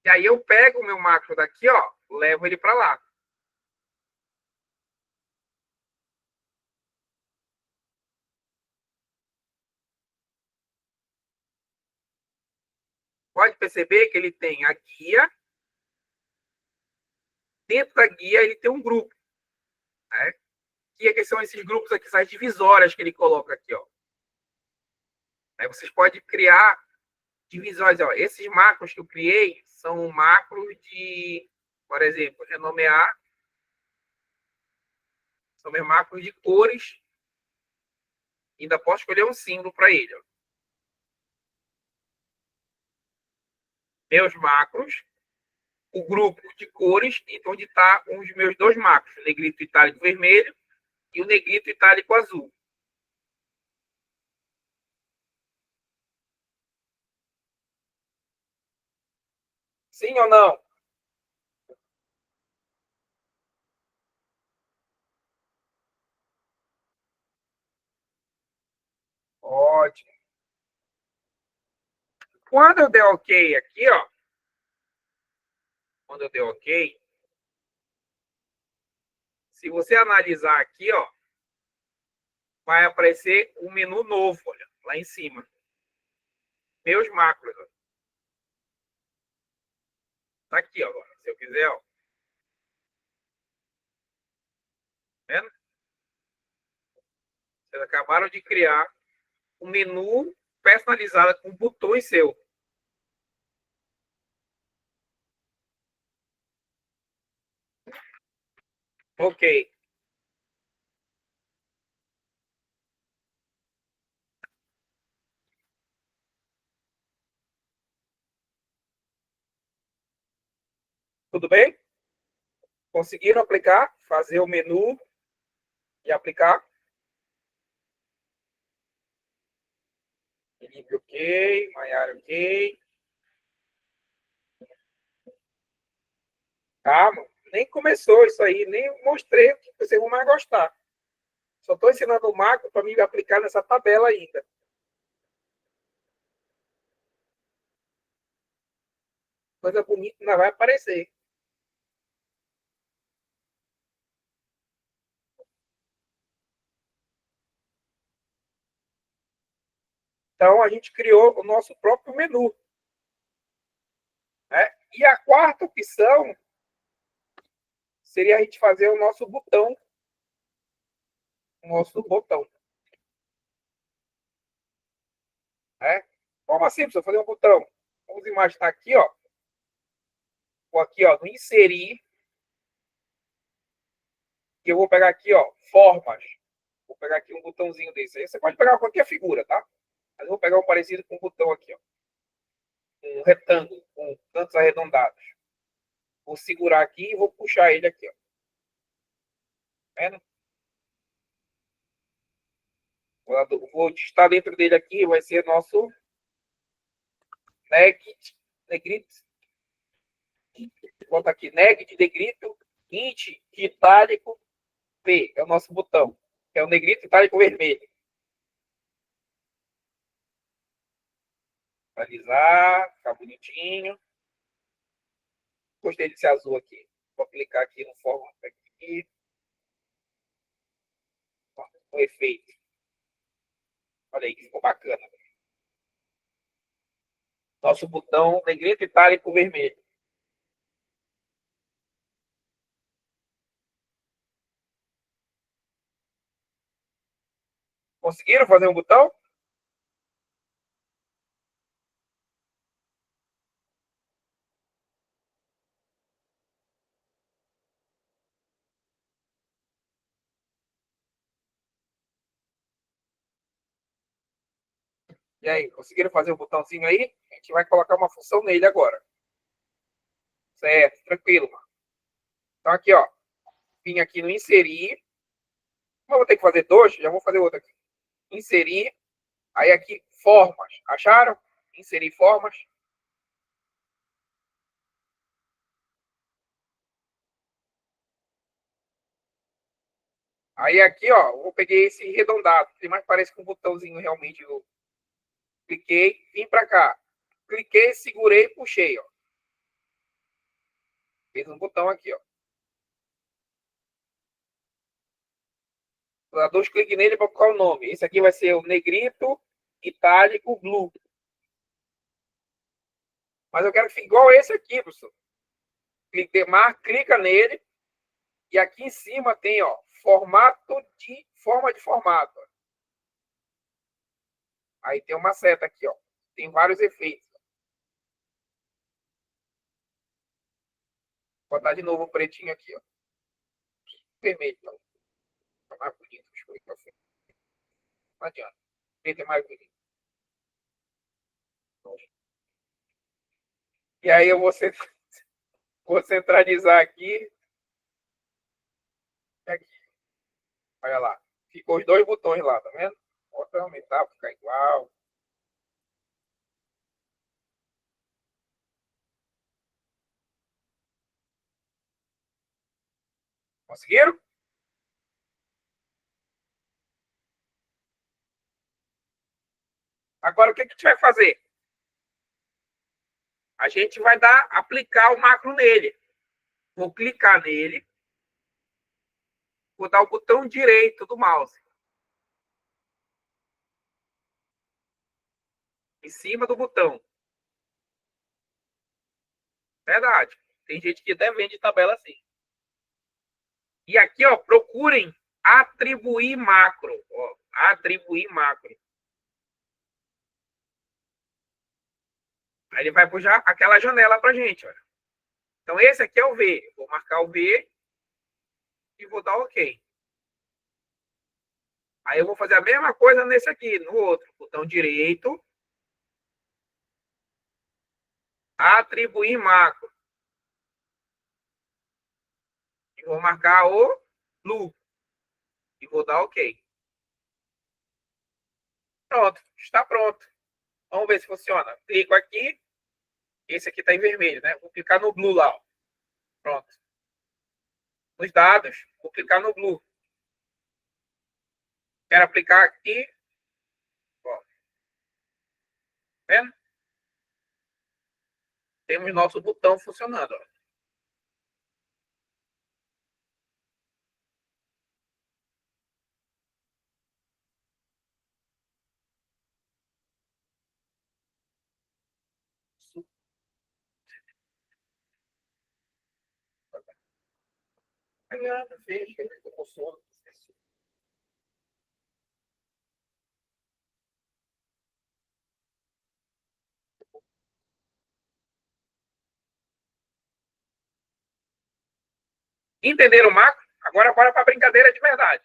E aí eu pego o meu macro daqui, ó, levo ele para lá. Pode perceber que ele tem a guia. Dentro da guia ele tem um grupo. Né? Que são esses grupos aqui, essas divisórias que ele coloca aqui, ó. Aí vocês podem criar divisórias. Ó. Esses macros que eu criei são macros de, por exemplo, renomear. São meus macros de cores. Ainda posso escolher um símbolo para ele. Ó. Meus macros, o grupo de cores, onde está um dos meus dois macros, o negrito itálico vermelho e o negrito itálico azul. Sim ou não? Ótimo. Quando eu der OK aqui, ó, quando eu der OK, se você analisar aqui, ó, vai aparecer um menu novo, olha, lá em cima. Meus macros, ó. Tá aqui, ó, agora, se eu quiser, ó. Tá vendo? Vocês acabaram de criar um menu personalizado com botões seu. OK. Tudo bem? Conseguiram aplicar? Fazer o menu e aplicar? Felipe, OK. Maiara, OK. Calma, nem começou isso aí, nem mostrei o que vocês vão mais gostar. Só estou ensinando o macro para me aplicar nessa tabela ainda. Coisa bonita ainda vai aparecer. Então, a gente criou o nosso próprio menu. Né? E a quarta opção seria a gente fazer o nosso botão. O nosso botão. Né? Como assim, precisa fazer um botão? Vamos imaginar aqui, ó. Vou aqui, ó, no inserir. E eu vou pegar aqui, ó, formas. Vou pegar aqui um botãozinho desse aí. Você pode pegar qualquer figura, tá? Mas eu vou pegar um parecido com um botão aqui, ó. Um retângulo com cantos arredondados. Vou segurar aqui e vou puxar ele aqui, ó. Tá vendo? Vou estar dentro dele aqui, vai ser nosso negrito. Vou botar aqui, negrito, int, itálico, P. É o nosso botão. É o negrito itálico vermelho. Atualizar, ficar bonitinho. Gostei desse azul aqui. Vou clicar aqui no formato aqui. O efeito. Olha aí, que ficou bacana. Nosso botão negrito itálico vermelho. Conseguiram fazer um botão? E aí, conseguiram fazer um botãozinho aí? A gente vai colocar uma função nele agora. Certo, tranquilo. Então aqui, ó. Vim aqui no inserir. Como eu vou ter que fazer dois, já vou fazer outro aqui. Inserir. Aí aqui, formas. Acharam? Inserir formas. Aí aqui, ó, eu peguei esse arredondado, que mais parece com um botãozinho realmente. Eu cliquei, vim para cá. Cliquei, segurei, puxei, ó. Fez um botão aqui, ó. Vou dar dois cliques nele para colocar o nome. Esse aqui vai ser o negrito itálico blue. Mas eu quero que fique igual esse aqui, professor. Clica nele e aqui em cima tem, ó, forma de formato. Aí tem uma seta aqui, ó. Tem vários efeitos. Vou botar de novo o pretinho aqui, ó. Vermelho, então. Tá mais bonito. Não adianta. Preto é mais bonito. E aí eu vou centralizar aqui. Aqui. Olha lá. Ficou os dois botões lá, tá vendo? Bota aumentar para ficar igual. Conseguiram? Agora o que a gente vai fazer? A gente vai aplicar o macro nele. Vou clicar nele. Vou dar o botão direito do mouse. Em cima do botão. Verdade. Tem gente que até vende tabela assim. E aqui, ó, procurem atribuir macro. Ó, atribuir macro. Aí ele vai puxar aquela janela pra gente, olha. Então esse aqui é o V. Vou marcar o V e vou dar OK. Aí eu vou fazer a mesma coisa nesse aqui, no outro. Botão direito. Atribuir macro. E vou marcar o blue. E vou dar OK. Pronto, está pronto. Vamos ver se funciona. Clico aqui. Esse aqui está em vermelho, né? Vou clicar no blue lá. Ó. Pronto. Nos dados, vou clicar no blue. Quero aplicar aqui. Ó. Vendo? Temos nosso botão funcionando. Ó. Fecha, eu tô com sono. Entenderam o macro? Agora bora para a brincadeira de verdade.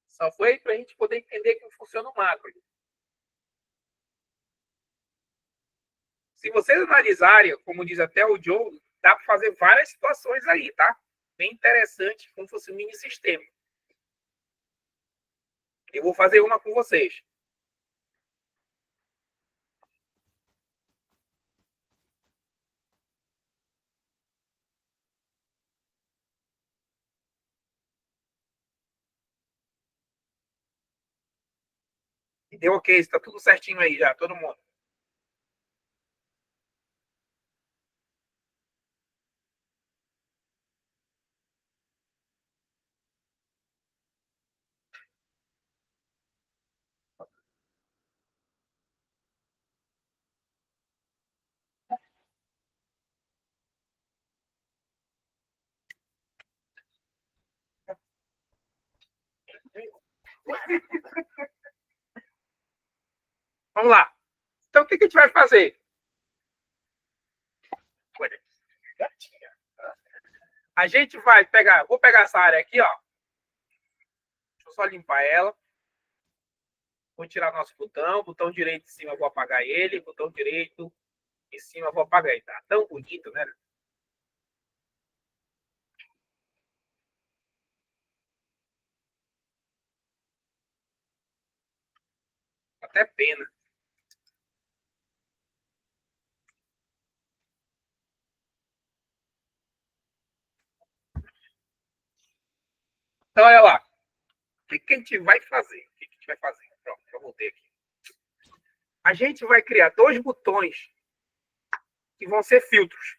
Só foi para a gente poder entender como funciona o macro. Se vocês analisarem, como diz até o Joe, dá para fazer várias situações aí, tá? Bem interessante, como se fosse um mini sistema. Eu vou fazer uma com vocês. Deu ok, está tudo certinho aí já, todo mundo. Vamos lá. Então, o que a gente vai fazer? A gente vai pegar, vou pegar essa área aqui, ó. Deixa eu só limpar ela. Vou tirar nosso botão. Botão direito em cima, eu vou apagar ele. Botão direito em cima, eu vou apagar ele. Tá tão bonito, né? Até pena. Então, olha lá. O que a gente vai fazer? O que a gente vai fazer? Pronto, eu voltei aqui. A gente vai criar dois botões que vão ser filtros.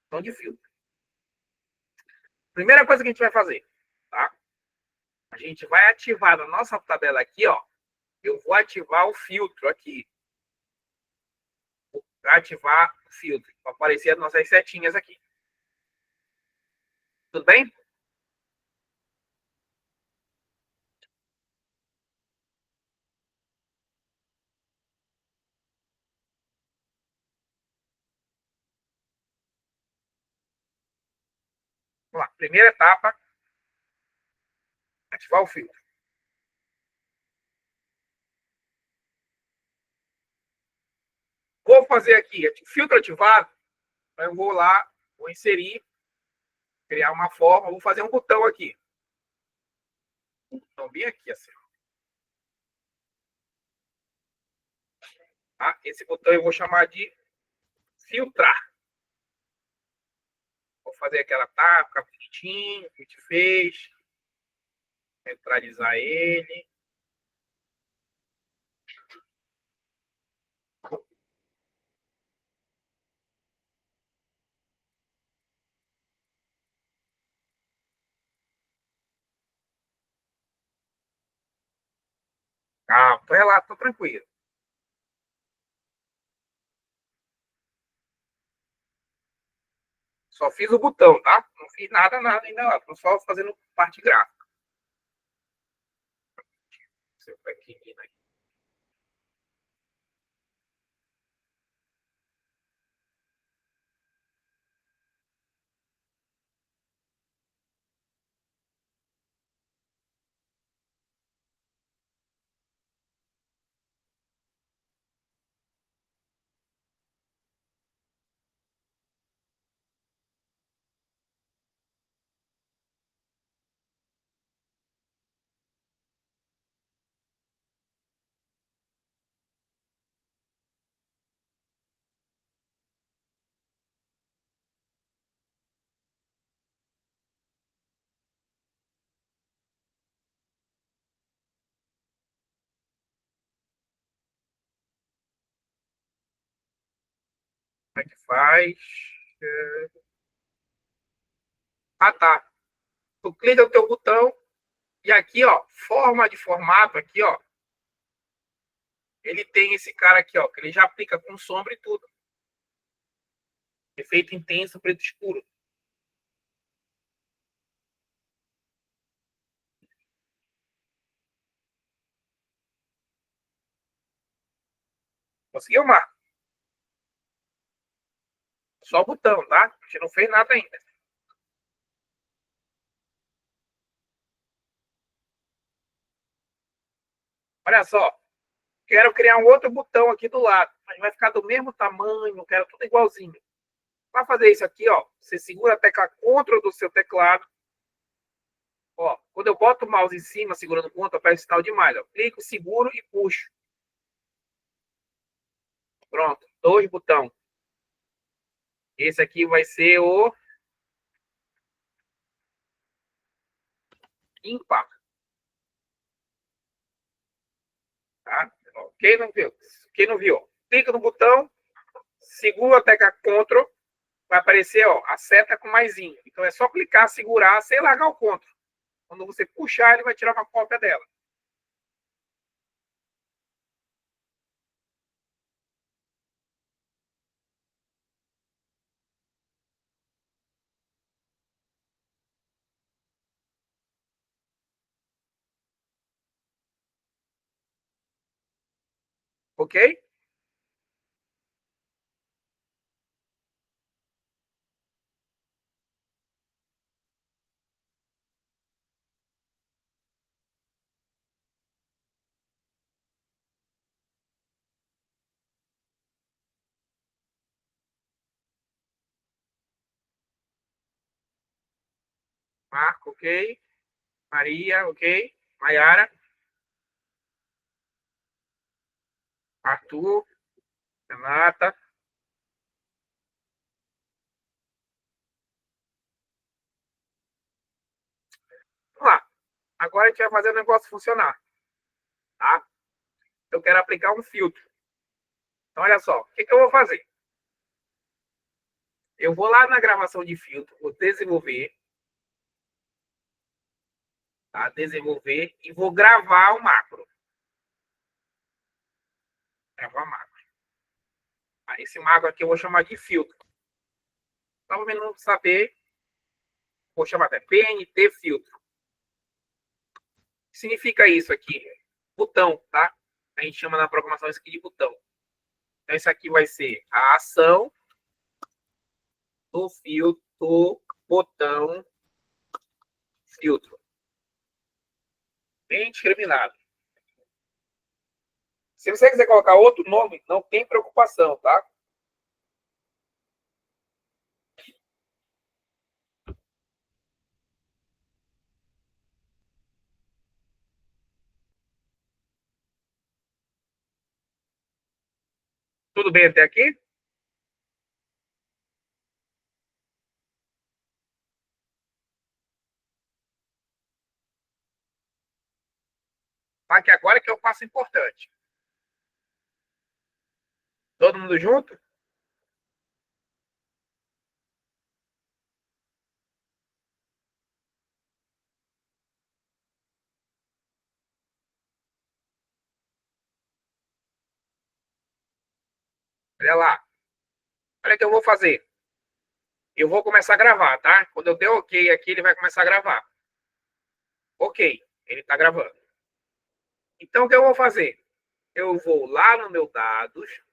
Botão de filtro. Primeira coisa que a gente vai fazer, tá? A gente vai ativar na nossa tabela aqui, ó. Eu vou ativar o filtro aqui. Vou ativar o filtro. Vai aparecer as nossas setinhas aqui. Tudo bem? Vamos lá. Primeira etapa, ativar o filtro. Vou fazer aqui, filtro ativado. Eu vou lá, vou inserir, criar uma forma, vou fazer um botão aqui. Então, bem aqui, assim. Tá? Esse botão eu vou chamar de filtrar. Vou fazer aquela tapa, bonitinho, que a gente fez. Neutralizar ele. Calma, tô relato, tô tranquilo. Só fiz o botão, tá? Não fiz nada, nada ainda lá. Tô só fazendo parte gráfica. Seu pequenino aqui. Como é que faz? Ah, tá. Tu clica no teu botão e aqui, ó, forma de formato aqui, ó. Ele tem esse cara aqui, ó, que ele já aplica com sombra e tudo. Efeito intenso, preto escuro. Conseguiu, Marco? Só o botão, tá? A gente não fez nada ainda. Olha só. Quero criar um outro botão aqui do lado. Mas vai ficar do mesmo tamanho. Quero tudo igualzinho. Para fazer isso aqui, ó, você segura a tecla Ctrl do seu teclado. Ó, quando eu boto o mouse em cima, segurando o Ctrl, aparece sinal de mais. Ó. Clico, seguro e puxo. Pronto, dois botões. Esse aqui vai ser o ímpar. Tá? Quem não viu, clica no botão, segura a tecla Ctrl, vai aparecer ó, a seta com maisinho. Então é só clicar, segurar, sem largar o Ctrl. Quando você puxar, ele vai tirar uma cópia dela. Ok? Marco, ok. Maria, ok. Maiara, Arthur, Renata. Vamos lá. Agora a gente vai fazer o negócio funcionar. Tá? Eu quero aplicar um filtro. Então, olha só. O que eu vou fazer? Eu vou lá na gravação de filtro, vou desenvolver, tá? Desenvolver e vou gravar o macro. Gravar o macro. Esse macro aqui eu vou chamar de filtro. Para o não saber, vou chamar até PNT filtro. O que significa isso aqui? Botão, tá? A gente chama na programação isso aqui de botão. Então, isso aqui vai ser a ação do filtro, botão, filtro. Bem discriminado. Se você quiser colocar outro nome, não tem preocupação, tá? Tudo bem até aqui? Tá? Que agora que é o passo importante. Todo mundo junto? Olha lá. Olha o que eu vou fazer. Eu vou começar a gravar, tá? Quando eu der OK aqui, ele vai começar a gravar. OK, ele está gravando. Então, o que eu vou fazer? Eu vou lá no meu dados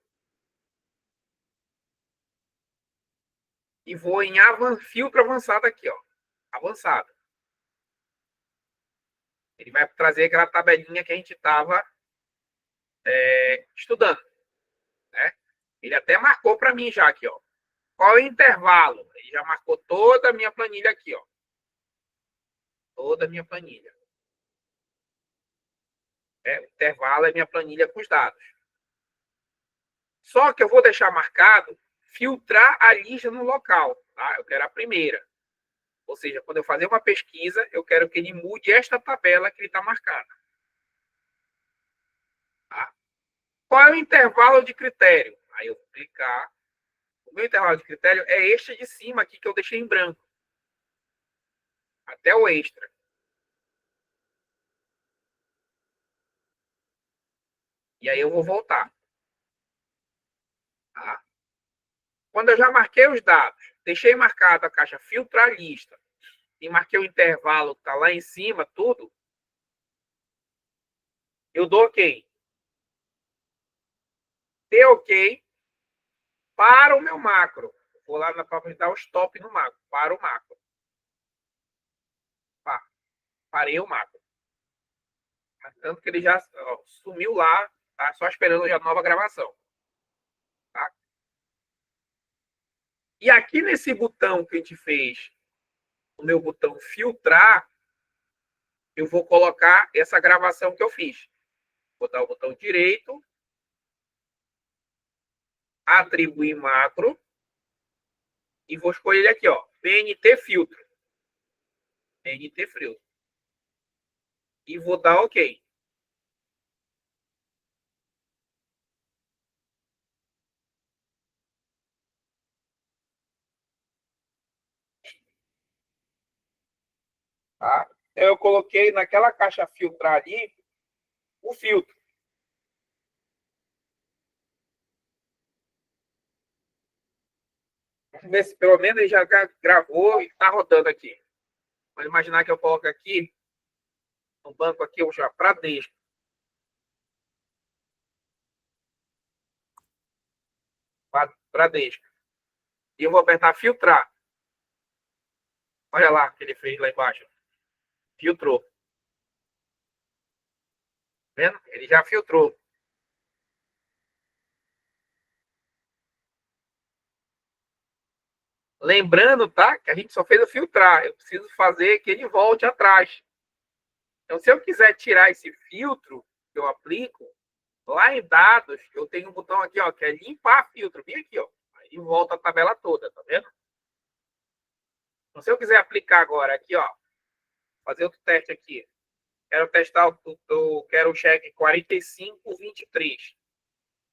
e vou em filtro avançado aqui, ó. Avançado. Ele vai trazer aquela tabelinha que a gente estava estudando, né? Ele até marcou para mim já aqui, ó. Qual é o intervalo? Ele já marcou toda a minha planilha aqui, ó. Toda a minha planilha. O intervalo é minha planilha com os dados. Só que eu vou deixar marcado filtrar a lista no local. Tá? Eu quero a primeira. Ou seja, quando eu fazer uma pesquisa, eu quero que ele mude esta tabela que ele está marcada. Tá? Qual é o intervalo de critério? Aí eu vou clicar. O meu intervalo de critério é este de cima aqui que eu deixei em branco. Até o extra. E aí eu vou voltar. Tá? Quando eu já marquei os dados, deixei marcado a caixa filtrar lista e marquei o intervalo que está lá em cima, tudo, eu dou OK. Dê OK para o meu macro. Vou lá para dar o stop no macro, para o macro. Parei o macro. Tanto que ele já sumiu lá, tá só esperando a nova gravação. Tá? E aqui nesse botão que a gente fez, o meu botão filtrar, eu vou colocar essa gravação que eu fiz. Vou dar o botão direito, atribuir macro, e vou escolher aqui, ó, PNT filtro. PNT filtro. E vou dar OK. Tá? Então, eu coloquei naquela caixa filtrar ali o filtro. Vamos ver se pelo menos ele já gravou e está rodando aqui. Vamos imaginar que eu coloco aqui no banco aqui, eu já Bradesco. Bradesco. E eu vou apertar filtrar. Olha lá o que ele fez lá embaixo. Filtrou. Vendo? Ele já filtrou. Lembrando, tá? Que a gente só fez o filtrar. Eu preciso fazer que ele volte atrás. Então, se eu quiser tirar esse filtro que eu aplico, lá em dados, eu tenho um botão aqui, ó, que é limpar filtro. Vem aqui, ó. Aí volta a tabela toda, tá vendo? Então, se eu quiser aplicar agora aqui, ó, fazer outro teste aqui. Quero testar quero o cheque 4523.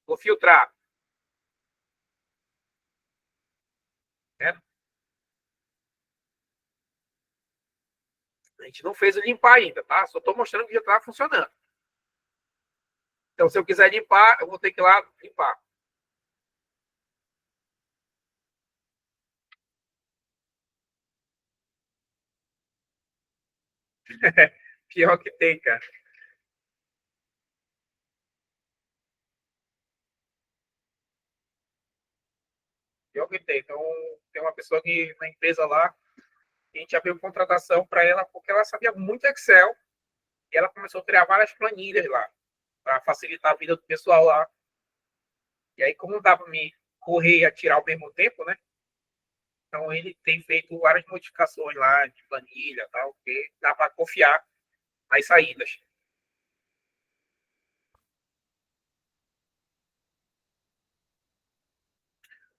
Vou filtrar. Né? A gente não fez o limpar ainda, tá? Só estou mostrando que já está funcionando. Então, se eu quiser limpar, eu vou ter que ir lá limpar. Pior que tem, cara. Pior que tem. Então, tem uma pessoa que na empresa lá, a gente abriu contratação para ela porque ela sabia muito Excel e ela começou a criar várias planilhas lá para facilitar a vida do pessoal lá. E aí, como dá para me correr e atirar ao mesmo tempo, né? Então, ele tem feito várias modificações lá de planilha, tal, que dá para confiar nas saídas.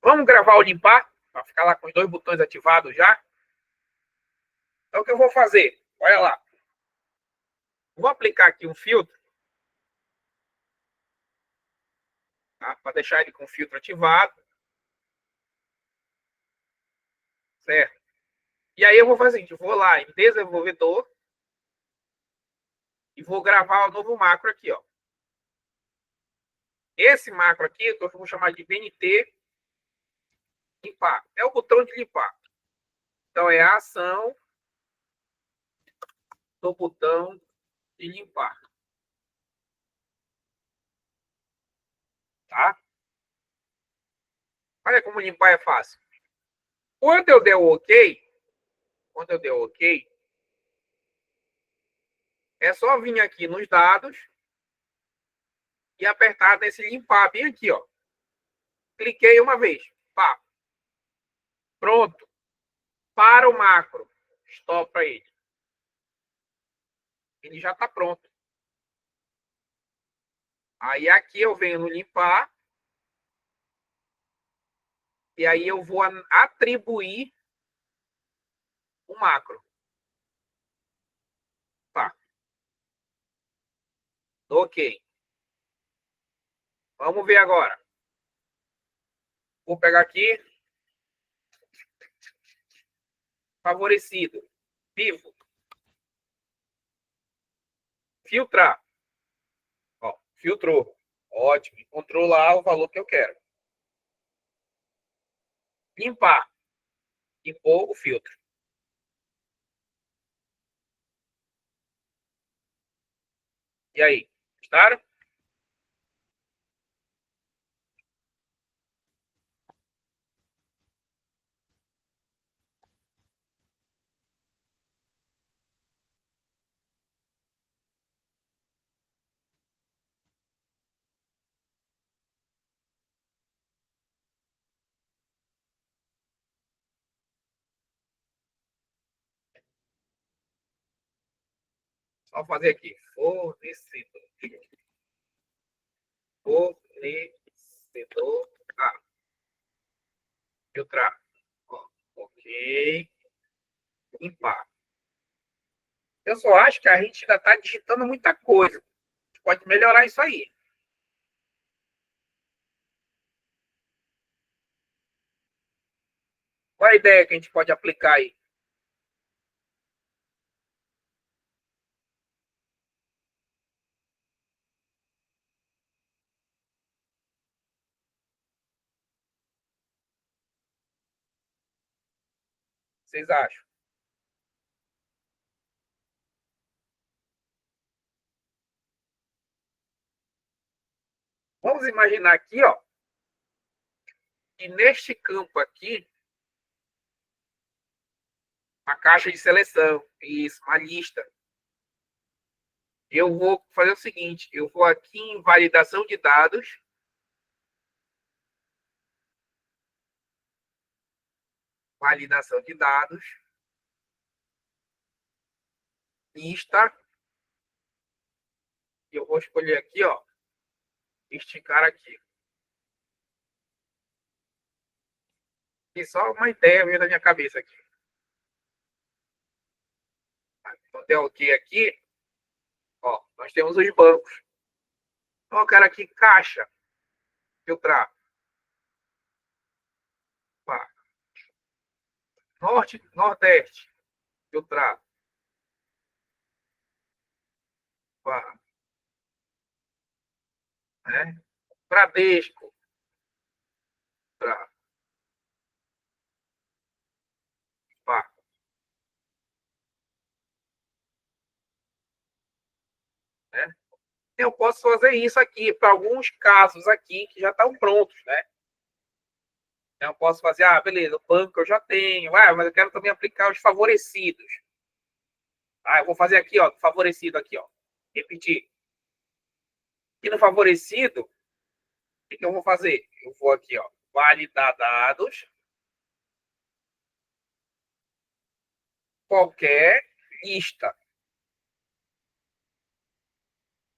Vamos gravar o limpar, para ficar lá com os dois botões ativados já. Então, o que eu vou fazer? Olha lá. Vou aplicar aqui um filtro, tá? Para deixar ele com o filtro ativado. Certo? E aí eu vou fazer o seguinte, vou lá em desenvolvedor e vou gravar o novo macro aqui, ó. Esse macro aqui, eu vou chamar de BNT limpar. É o botão de limpar. Então, é a ação do botão de limpar. Tá? Olha como limpar é fácil. Quando eu der o OK, é só vir aqui nos dados e apertar nesse limpar bem aqui, ó. Cliquei uma vez. Pá. Pronto. Para o macro. Stop para ele. Ele já está pronto. Aí aqui eu venho no limpar. E aí eu vou atribuir o macro. Tá. OK. Vamos ver agora. Vou pegar aqui. Favorecido. Vivo. Filtrar. Ó, filtrou. Ótimo. Encontrou lá o valor que eu quero. limpar e pôr o filtro. E aí, gostaram? Só fazer aqui. Fornecedor. Fornecedor. Ah, filtrar. Ó, ok. Limpar. Eu só acho que a gente ainda está digitando muita coisa. A gente pode melhorar isso aí. Qual a ideia que a gente pode aplicar aí? Vocês acham? Vamos imaginar aqui, ó, que neste campo aqui, uma caixa de seleção, isso, uma lista. Eu vou fazer o seguinte, eu vou aqui em validação de dados, lista, e eu vou escolher aqui, ó, esticar aqui. E só uma ideia veio da minha cabeça aqui. Então, tem OK aqui, ó, nós temos os bancos. Então, eu quero aqui caixa, filtrar. Pá. Norte, Nordeste, filtrar. Pá. Né? Bradesco, filtrar. Pá. Né? Eu posso fazer isso aqui para alguns casos aqui que já estão prontos, né? Então, eu posso fazer, beleza, o banco eu já tenho, mas eu quero também aplicar os favorecidos. Eu vou fazer aqui, ó, favorecido aqui, ó. Repetir. E no favorecido, o que eu vou fazer? Eu vou aqui, ó, validar dados, qualquer lista.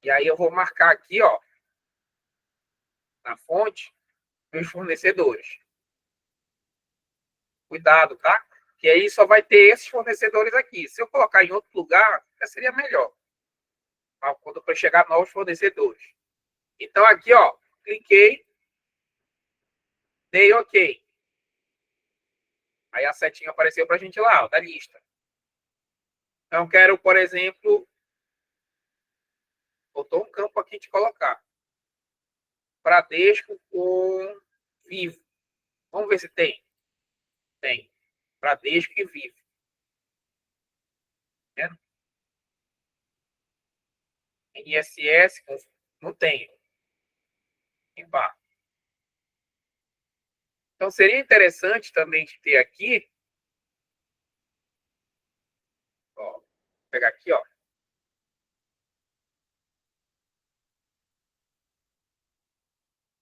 E aí eu vou marcar aqui, ó, na fonte, meus fornecedores. Cuidado, tá? Que aí só vai ter esses fornecedores aqui. Se eu colocar em outro lugar, seria melhor. Quando eu chegar novos fornecedores. Então aqui, ó, cliquei, dei OK. Aí a setinha apareceu para a gente lá, ó, da lista. Então quero, por exemplo, botou um campo aqui de colocar. Bradesco com Vivo. Vamos ver se tem. Tem. Bradesco e Vivo. Né? INSS não tem. Então seria interessante também de ter aqui, ó, vou pegar aqui, ó.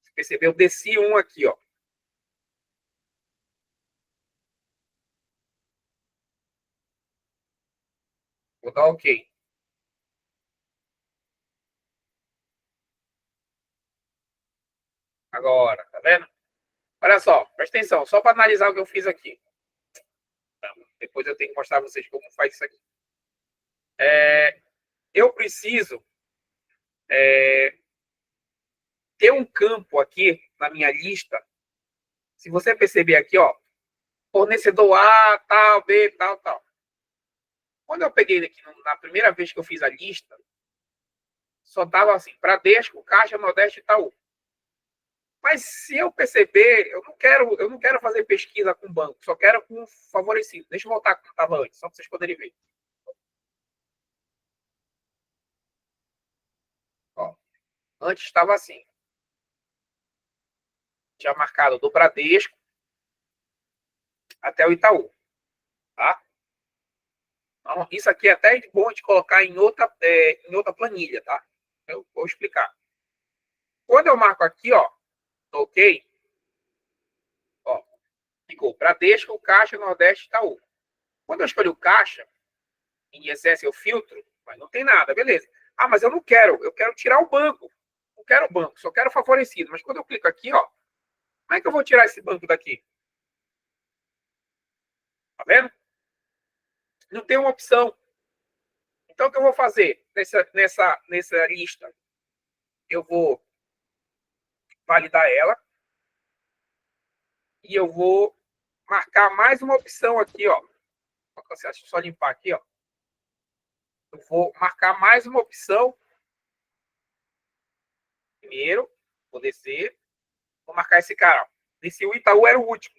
Você percebeu? Desci um aqui, ó. Vou dar OK. Agora, tá vendo? Olha só, presta atenção, só para analisar o que eu fiz aqui. Depois eu tenho que mostrar a vocês como faz isso aqui. Eu preciso ter um campo aqui na minha lista. Se você perceber aqui, ó, fornecedor A, tal, B, tal, tal. Quando eu peguei aqui na primeira vez que eu fiz a lista, só tava assim, Bradesco, Caixa, Nordeste e Itaú. Mas se eu perceber, eu não quero fazer pesquisa com banco, só quero com favorecido. Deixa eu voltar como estava antes, só para vocês poderem ver. Ó, antes estava assim. Tinha marcado do Bradesco até o Itaú. Tá? Então, isso aqui é até bom de colocar em outra planilha, tá? Eu vou explicar. Quando eu marco aqui, ó, ok, ó, ficou Bradesco, Caixa, Nordeste, Itaú. Quando eu escolho Caixa, em ISS eu filtro, mas não tem nada, beleza. Ah, mas eu quero tirar o banco. Não quero o banco, só quero favorecido. Mas quando eu clico aqui, ó, como é que eu vou tirar esse banco daqui? Tá vendo? Não tem uma opção. Então, o que eu vou fazer nessa lista? Eu vou validar ela e eu vou marcar mais uma opção aqui, ó. Deixa eu só limpar aqui, ó. Eu vou marcar mais uma opção. Primeiro, vou descer, vou marcar esse cara. Ó. Desci o Itaú, era o último.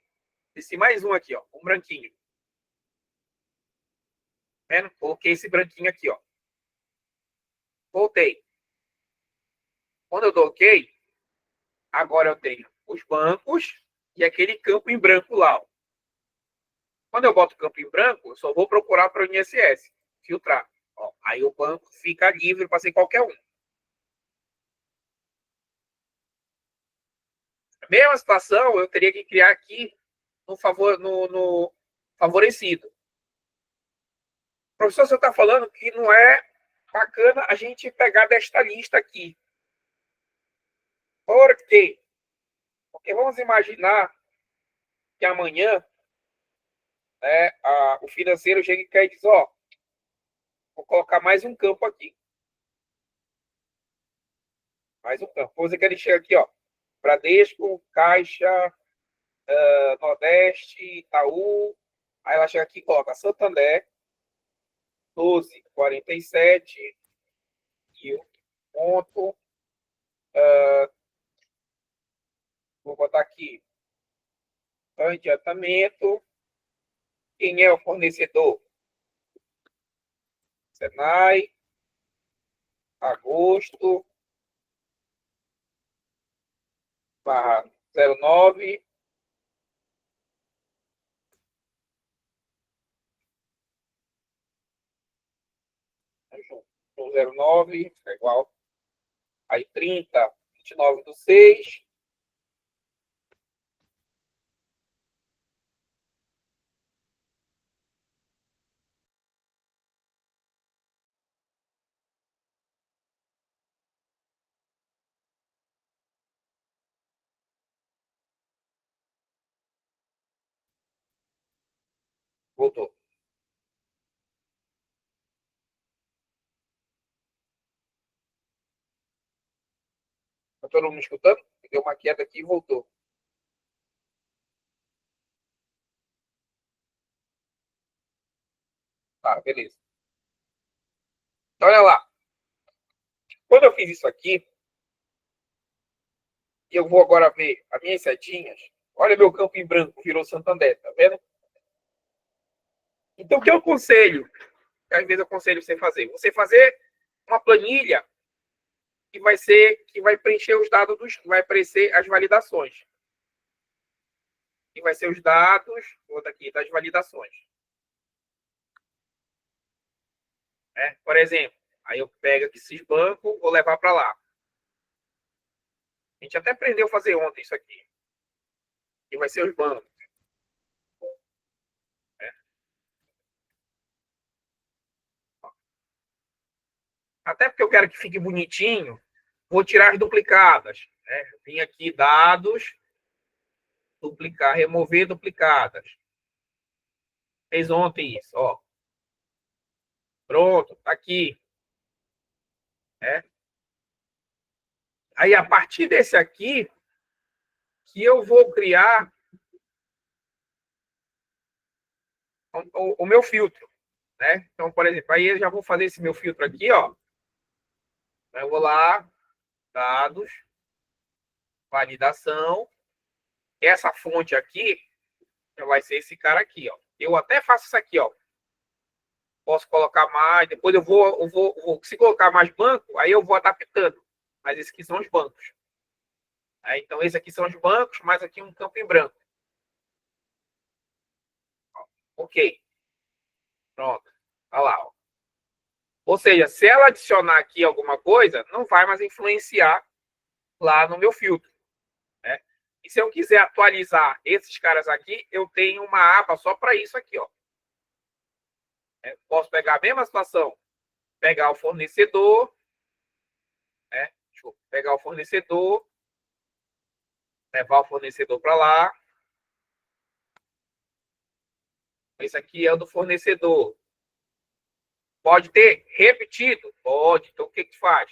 Desci mais um aqui, ó, um branquinho. Vendo? Coloquei esse branquinho aqui, ó. Voltei. Quando eu dou OK, agora eu tenho os bancos e aquele campo em branco lá. Ó. Quando eu boto o campo em branco, eu só vou procurar para o INSS, filtrar. Ó, aí o banco fica livre para ser qualquer um. A mesma situação, eu teria que criar aqui no favorecido. Professor, você está falando que não é bacana a gente pegar desta lista aqui. Por quê? Porque vamos imaginar que amanhã o financeiro chega e quer dizer, ó, vou colocar mais um campo aqui. Mais um campo. Vamos dizer que ele chega aqui, ó. Bradesco, Caixa, Nordeste, Itaú. Aí ela chega aqui e coloca Santander, 12,47 e o ponto. Vou botar aqui. Adiantamento. Quem é o fornecedor? Senai. Agosto. Barra 09. No 09, é igual. Aí 30, 29/6. Voltou. Tá todo mundo me escutando? Deu uma queda aqui e voltou. Tá, beleza. Então, olha lá. Quando eu fiz isso aqui, e eu vou agora ver as minhas setinhas, olha meu campo em branco, virou Santander, tá vendo? Então, o que eu aconselho? Que às vezes eu aconselho você fazer. Você fazer uma planilha que vai preencher os dados vai aparecer as validações. E vai ser os dados, vou daqui, das validações. Por exemplo, aí eu pego aqui esses bancos, vou levar para lá. A gente até aprendeu a fazer ontem isso aqui. E vai ser os bancos. Até porque eu quero que fique bonitinho, vou tirar as duplicadas. Vim aqui, dados, duplicar, remover duplicadas. Fez ontem isso, ó. Pronto, tá aqui. Aí, a partir desse aqui, que eu vou criar o meu filtro. Então, por exemplo, aí eu já vou fazer esse meu filtro aqui, ó. Eu vou lá, dados, validação. Essa fonte aqui vai ser esse cara aqui, ó. Eu até faço isso aqui, ó. Posso colocar mais, depois eu vou se colocar mais banco, aí eu vou adaptando. Mas esses aqui são os bancos. Então, esses aqui são os bancos, mais aqui um campo em branco. Ok. Pronto. Olha lá, ó. Ou seja, se ela adicionar aqui alguma coisa, não vai mais influenciar lá no meu filtro. Né? E se eu quiser atualizar esses caras aqui, eu tenho uma aba só para isso aqui, ó. Posso pegar a mesma situação, pegar o fornecedor, né? Deixa eu pegar o fornecedor, levar o fornecedor para lá. Esse aqui é o do fornecedor. Pode ter repetido? Pode. Então, o que que faz?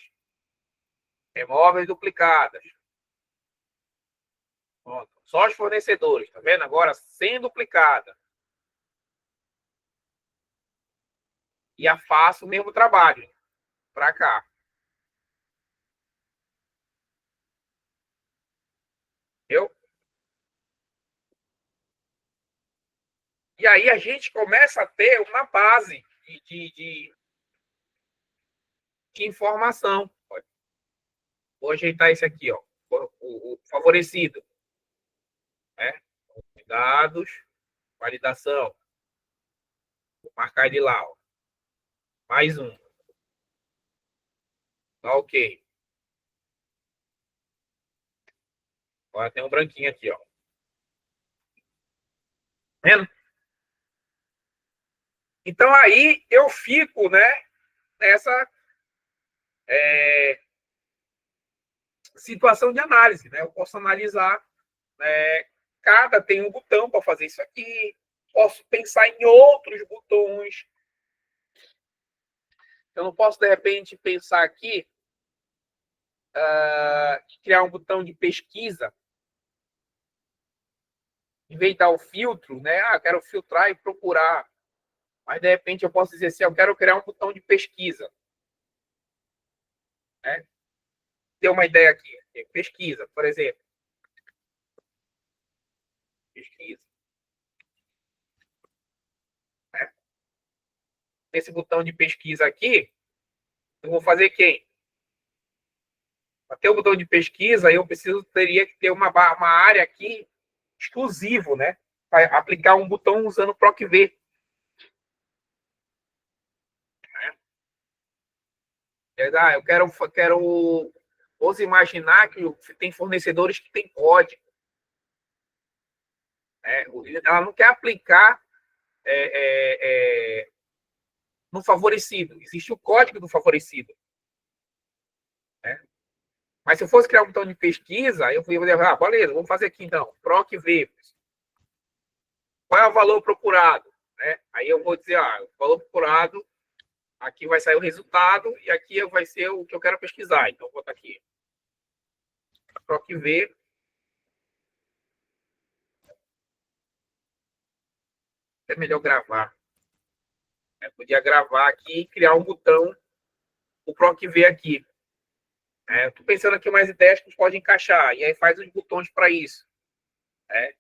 Remove as duplicadas. Pronto. Só os fornecedores, tá vendo? Agora, sem duplicada. E afasta o mesmo trabalho para cá. Entendeu? E aí a gente começa a ter uma base de informação. Vou ajeitar esse aqui, ó. O favorecido. Né? Dados, validação. Vou marcar ele lá, ó. Mais um. Tá ok. Agora tem um branquinho aqui, ó. Vendo? Então aí eu fico, né, nessa situação de análise, né? Eu posso analisar, né, cada tem um botão para fazer isso aqui, posso pensar em outros botões. Eu não posso de repente pensar aqui criar um botão de pesquisa em vez de dar o filtro, né? Quero filtrar e procurar. Mas de repente eu posso dizer assim, eu quero criar um botão de pesquisa. Né? Ter uma ideia aqui. Pesquisa, por exemplo. Pesquisa. Né? Esse botão de pesquisa aqui, eu vou fazer quem? Para ter o botão de pesquisa, eu teria que ter uma área aqui exclusivo, né? Para aplicar um botão usando o PROC-V. Eu quero. Vamos imaginar que tem fornecedores que têm código. Né? Ela não quer aplicar no favorecido. Existe o código do favorecido. Né? Mas se eu fosse criar um botão de pesquisa, eu ia dizer, beleza, vamos fazer aqui então, PROC-V. Qual é o valor procurado? Né? Aí eu vou dizer, o valor procurado, aqui vai sair o resultado e aqui vai ser o que eu quero pesquisar. Então, vou botar aqui. PROC-V. É melhor gravar. Eu podia gravar aqui e criar um botão, o PROC-V aqui. Estou pensando aqui mais ideias que pode encaixar. E aí faz os botões para isso. Né?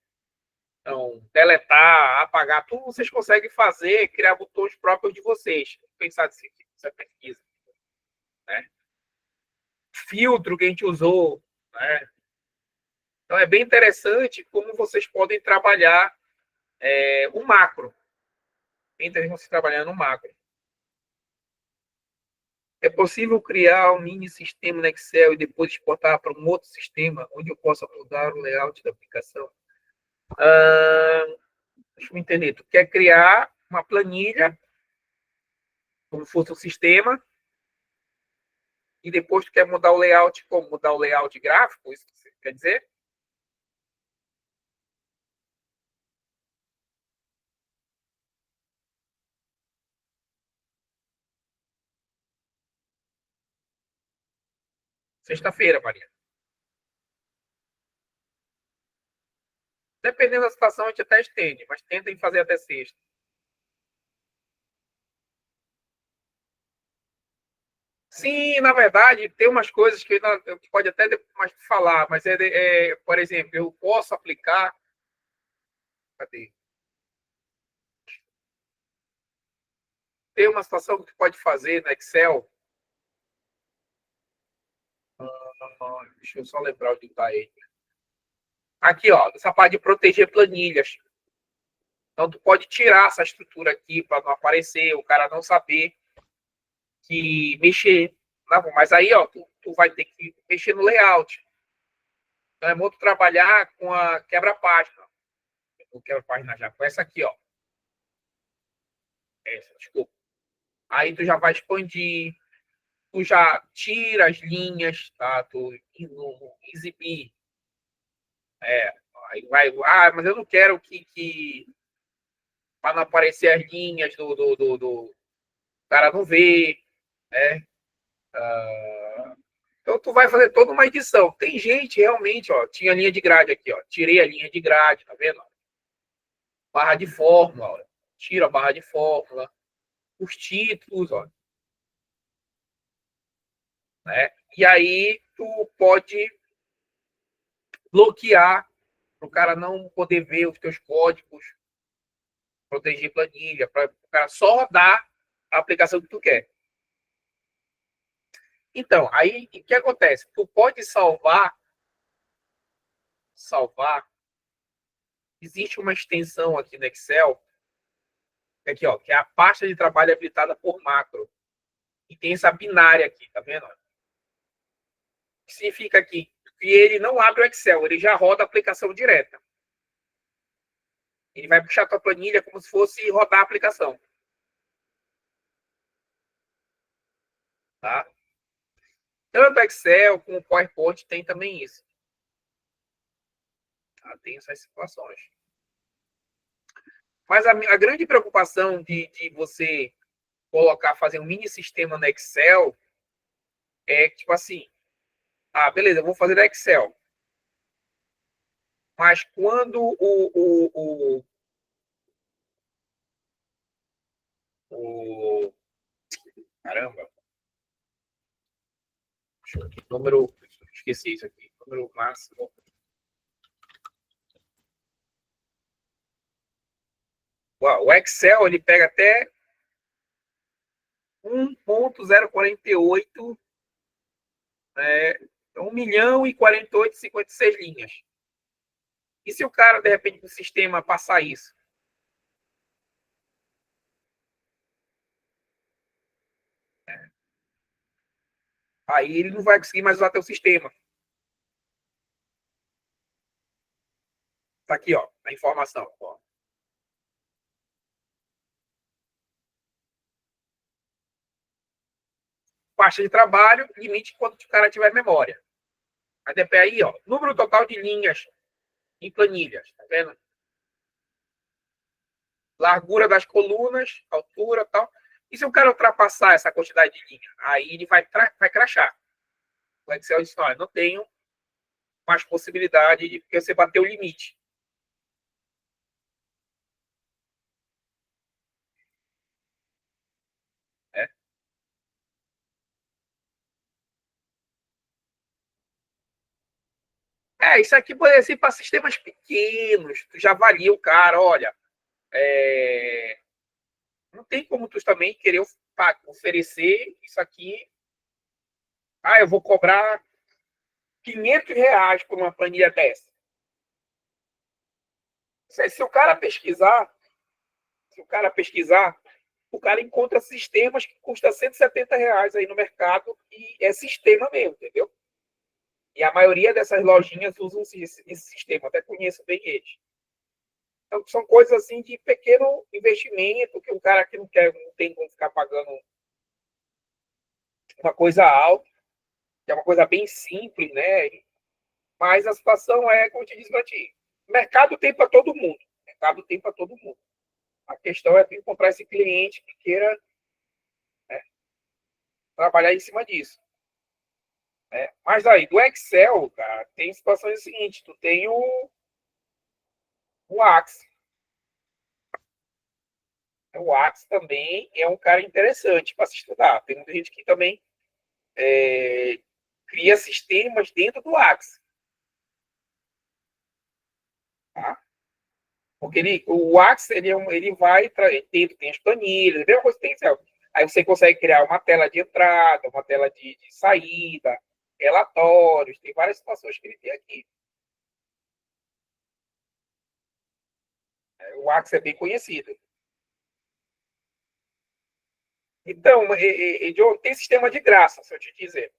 Então, deletar, apagar, tudo vocês conseguem fazer, criar botões próprios de vocês. Pensar nessa pesquisa. Né? Filtro que a gente usou. Né? Então, é bem interessante como vocês podem trabalhar o macro. Entre você trabalhar no macro. É possível criar um mini sistema no Excel e depois exportar para um outro sistema onde eu possa mudar o layout da aplicação? Deixa eu entender. Tu quer criar uma planilha, como se fosse um sistema, e depois tu quer mudar o layout, como mudar o layout gráfico? Isso que você quer dizer? Sexta-feira, Maria. Dependendo da situação, a gente até estende, mas tentem fazer até sexta. Sim, na verdade, tem umas coisas que eu pode até mais falar, mas por exemplo, eu posso aplicar. Cadê? Tem uma situação que tu pode fazer no Excel. Deixa eu só lembrar onde está ele. Aqui, ó, essa parte de proteger planilhas. Então, tu pode tirar essa estrutura aqui para não aparecer, o cara não saber que mexer. Não, mas aí, ó, tu vai ter que mexer no layout. Então, é muito trabalhar com a quebra-página. O quebra-página já com essa aqui, ó. Essa, desculpa. Aí tu já vai expandir, tu já tira as linhas, tá? Tu no exibir. É, aí vai. Ah, mas eu não quero que para não aparecer as linhas do cara não ver, né? Então tu vai fazer toda uma edição. Tem gente realmente, ó, tinha linha de grade aqui, ó. Tirei a linha de grade, tá vendo? Barra de fórmula, ó. Tira a barra de fórmula, os títulos, ó, né? E aí tu pode bloquear para o cara não poder ver os teus códigos, proteger planilha, para o cara só rodar a aplicação que tu quer. Então, aí o que acontece? Tu pode salvar. Existe uma extensão aqui no Excel, aqui, ó, que é a pasta de trabalho habilitada por macro. E tem essa binária aqui, tá vendo? Que significa aqui que ele não abre o Excel, ele já roda a aplicação direta. Ele vai puxar a tua planilha como se fosse rodar a aplicação. Tá? Tanto o Excel como o PowerPoint tem também isso. Tá? Tem essas situações. Mas a grande preocupação de você fazer um mini sistema no Excel é tipo assim, ah, beleza, eu vou fazer no Excel. Mas quando o caramba, número, esqueci isso aqui, número máximo. O Excel ele pega até 1.048, né, 1 milhão e 48,56 linhas. E se o cara, de repente, no sistema passar isso? Aí ele não vai conseguir mais usar teu sistema. Tá aqui, ó, a informação. Ó. Pasta de trabalho, limite quando o cara tiver memória. Até aí, ó, número total de linhas em planilhas, tá vendo? Largura das colunas, altura e tal. E se o cara ultrapassar essa quantidade de linha, aí ele vai crachar. O Excel diz, não tenho mais possibilidade de porque você bateu o limite. Né? Isso aqui pode ser para sistemas pequenos. Tu já avalia o cara, olha, não tem como tu também querer oferecer isso aqui. Ah, eu vou cobrar R$ 500 por uma planilha dessa. Se o cara pesquisar, se o cara pesquisar, o cara encontra sistemas que custam R$ 170 aí no mercado e é sistema mesmo, entendeu? E a maioria dessas lojinhas usam esse sistema, até conheço bem eles. Então, são coisas assim de pequeno investimento, que o cara que não tem como ficar pagando uma coisa alta, que é uma coisa bem simples, né? Mas a situação é, como eu te disse para ti, mercado tem para todo mundo. Mercado tem para todo mundo. A questão é encontrar esse cliente que queira, né, trabalhar em cima disso. Né? Mas aí, do Excel, cara, tem situações seguintes. Tu tem o Axis. O Axis também é um cara interessante para se estudar. Tem muita gente que também cria sistemas dentro do Axis. Tá? Porque o Axis ele vai dentro, tem as planilhas, a mesma coisa que tem Excel. Aí você consegue criar uma tela de entrada, uma tela de saída, relatórios, tem várias situações que ele tem aqui. O Axis é bem conhecido. Então, tem sistema de graça, se eu te dizer.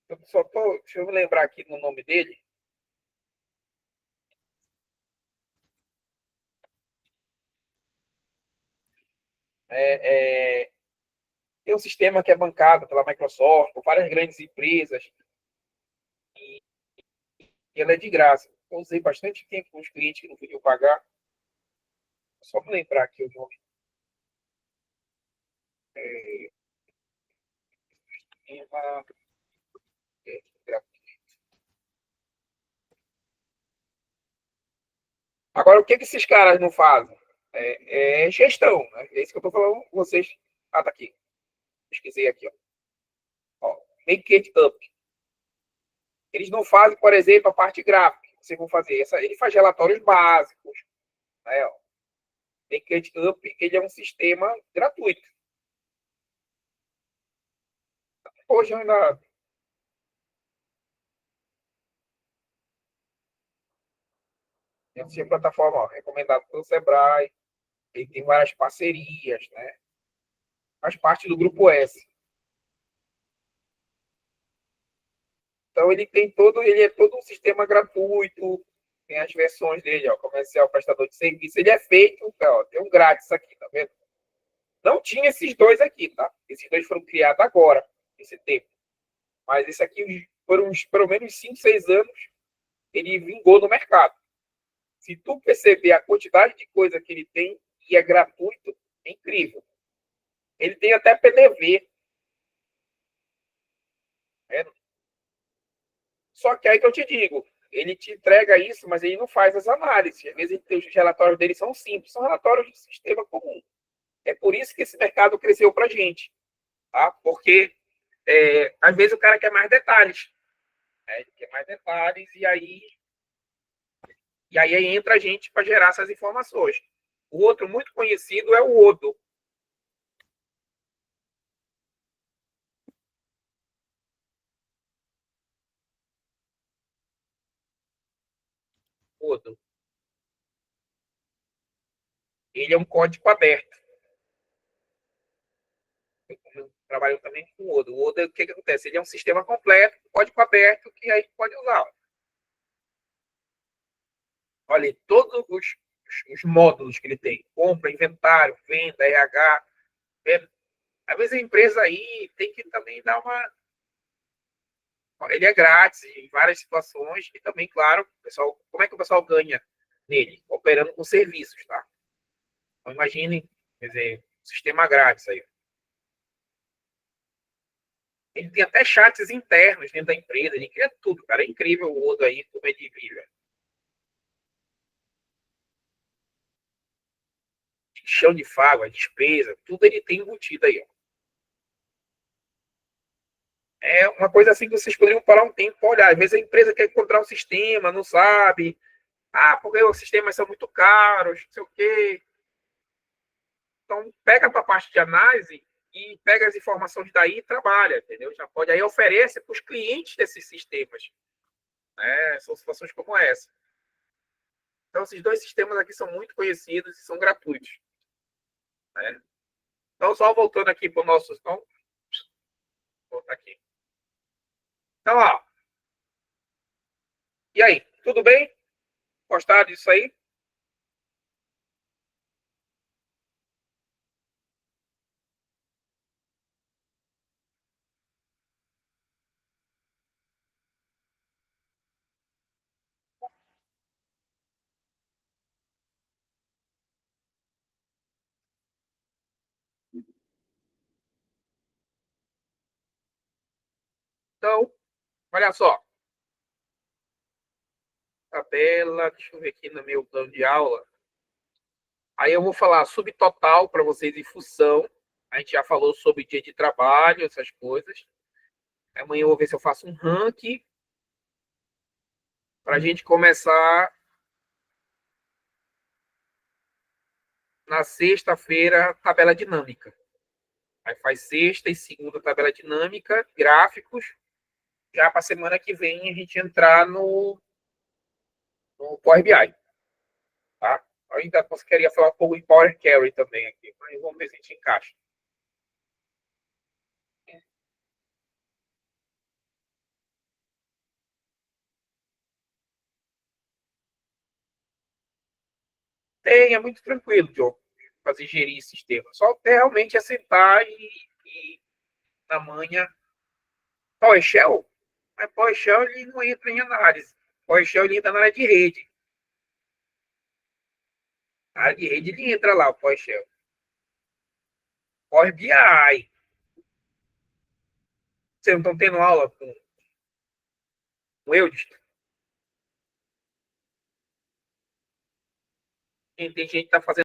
Deixa eu me lembrar aqui no nome dele. É, tem um sistema que é bancado pela Microsoft, por várias grandes empresas, e ele é de graça. Eu usei bastante tempo com os clientes que não podiam pagar. Só me lembrar aqui o nome. É, agora, o que esses caras não fazem? É gestão. Né? É isso que eu estou falando com vocês. Ah, tá aqui. Pesquisei aqui. Ó. Make it up. Eles não fazem, por exemplo, a parte gráfica. Vocês vão fazer. Ele faz relatórios básicos. Né? Make it up, ele é um sistema gratuito. Hoje ainda essa plataforma ó, recomendada pelo Sebrae, ele tem várias parcerias, né? Faz parte do grupo S. Então ele é todo um sistema gratuito, tem as versões dele, ó, comercial, prestador de serviço, ele é feito, ó, tem um grátis aqui, tá vendo? Não tinha esses dois aqui, tá? Esses dois foram criados agora, esse tempo. Mas esse aqui, por pelo menos 5, 6 anos, ele vingou no mercado. Se tu perceber a quantidade de coisa que ele tem e é gratuito, é incrível. Ele tem até PDV. Né? Só que aí que eu te digo, ele te entrega isso, mas ele não faz as análises. Às vezes os relatórios dele são simples, são relatórios de sistema comum. É por isso que esse mercado cresceu para a gente. Tá? Porque às vezes o cara quer mais detalhes. Né? Ele quer mais detalhes e aí entra a gente para gerar essas informações. O outro muito conhecido é o Odo. Odo. Ele é um código aberto. Eu trabalho também com o Odo. O Odo, o que acontece? Ele é um sistema completo, código aberto, que aí pode usar. Olha, todos os módulos que ele tem: compra, inventário, venda, RH. Às vezes a empresa aí tem que também dar uma. Ele é grátis em várias situações e também, claro, pessoal, como é que o pessoal ganha nele? Operando com serviços, tá? Então, imaginem, quer dizer, sistema grátis aí. Ele tem até chats internos dentro da empresa, ele cria tudo, cara. É incrível o Odo aí, como é de vida. Chão de fábrica, despesa, tudo ele tem embutido aí, ó. É uma coisa assim que vocês poderiam parar um tempo para olhar. Às vezes a empresa quer encontrar um sistema, não sabe. Ah, porque os sistemas são muito caros, não sei o quê. Então, pega para a parte de análise e pega as informações daí e trabalha, entendeu? Já pode aí oferecer para os clientes desses sistemas. Né? São situações como essa. Então, esses dois sistemas aqui são muito conhecidos e são gratuitos. Né? Então, só voltando aqui para o nosso. Então, vou voltar aqui. Então, ó. E aí, tudo bem? Gostaram disso aí? Então, olha só. Tabela, deixa eu ver aqui no meu plano de aula. Aí eu vou falar subtotal para vocês em função. A gente já falou sobre dia de trabalho, essas coisas. Amanhã eu vou ver se eu faço um ranking para a gente começar na sexta-feira, tabela dinâmica. Aí faz sexta e segunda tabela dinâmica, gráficos. Já para a semana que vem a gente entrar no Power BI. Tá? Eu ainda queria falar um pouco em Power Query também aqui, mas vamos ver se a gente encaixa. Tem, é muito tranquilo, Diogo, fazer gerir sistema. Só realmente é sentar e na manhã. PowerShell? Mas PowerShell ele não entra em análise. PowerShell ele entra na área de rede. Na área de rede ele entra lá, o PowerShell. Power BI. Vocês não estão tendo aula com Eudes? Tem gente que está fazendo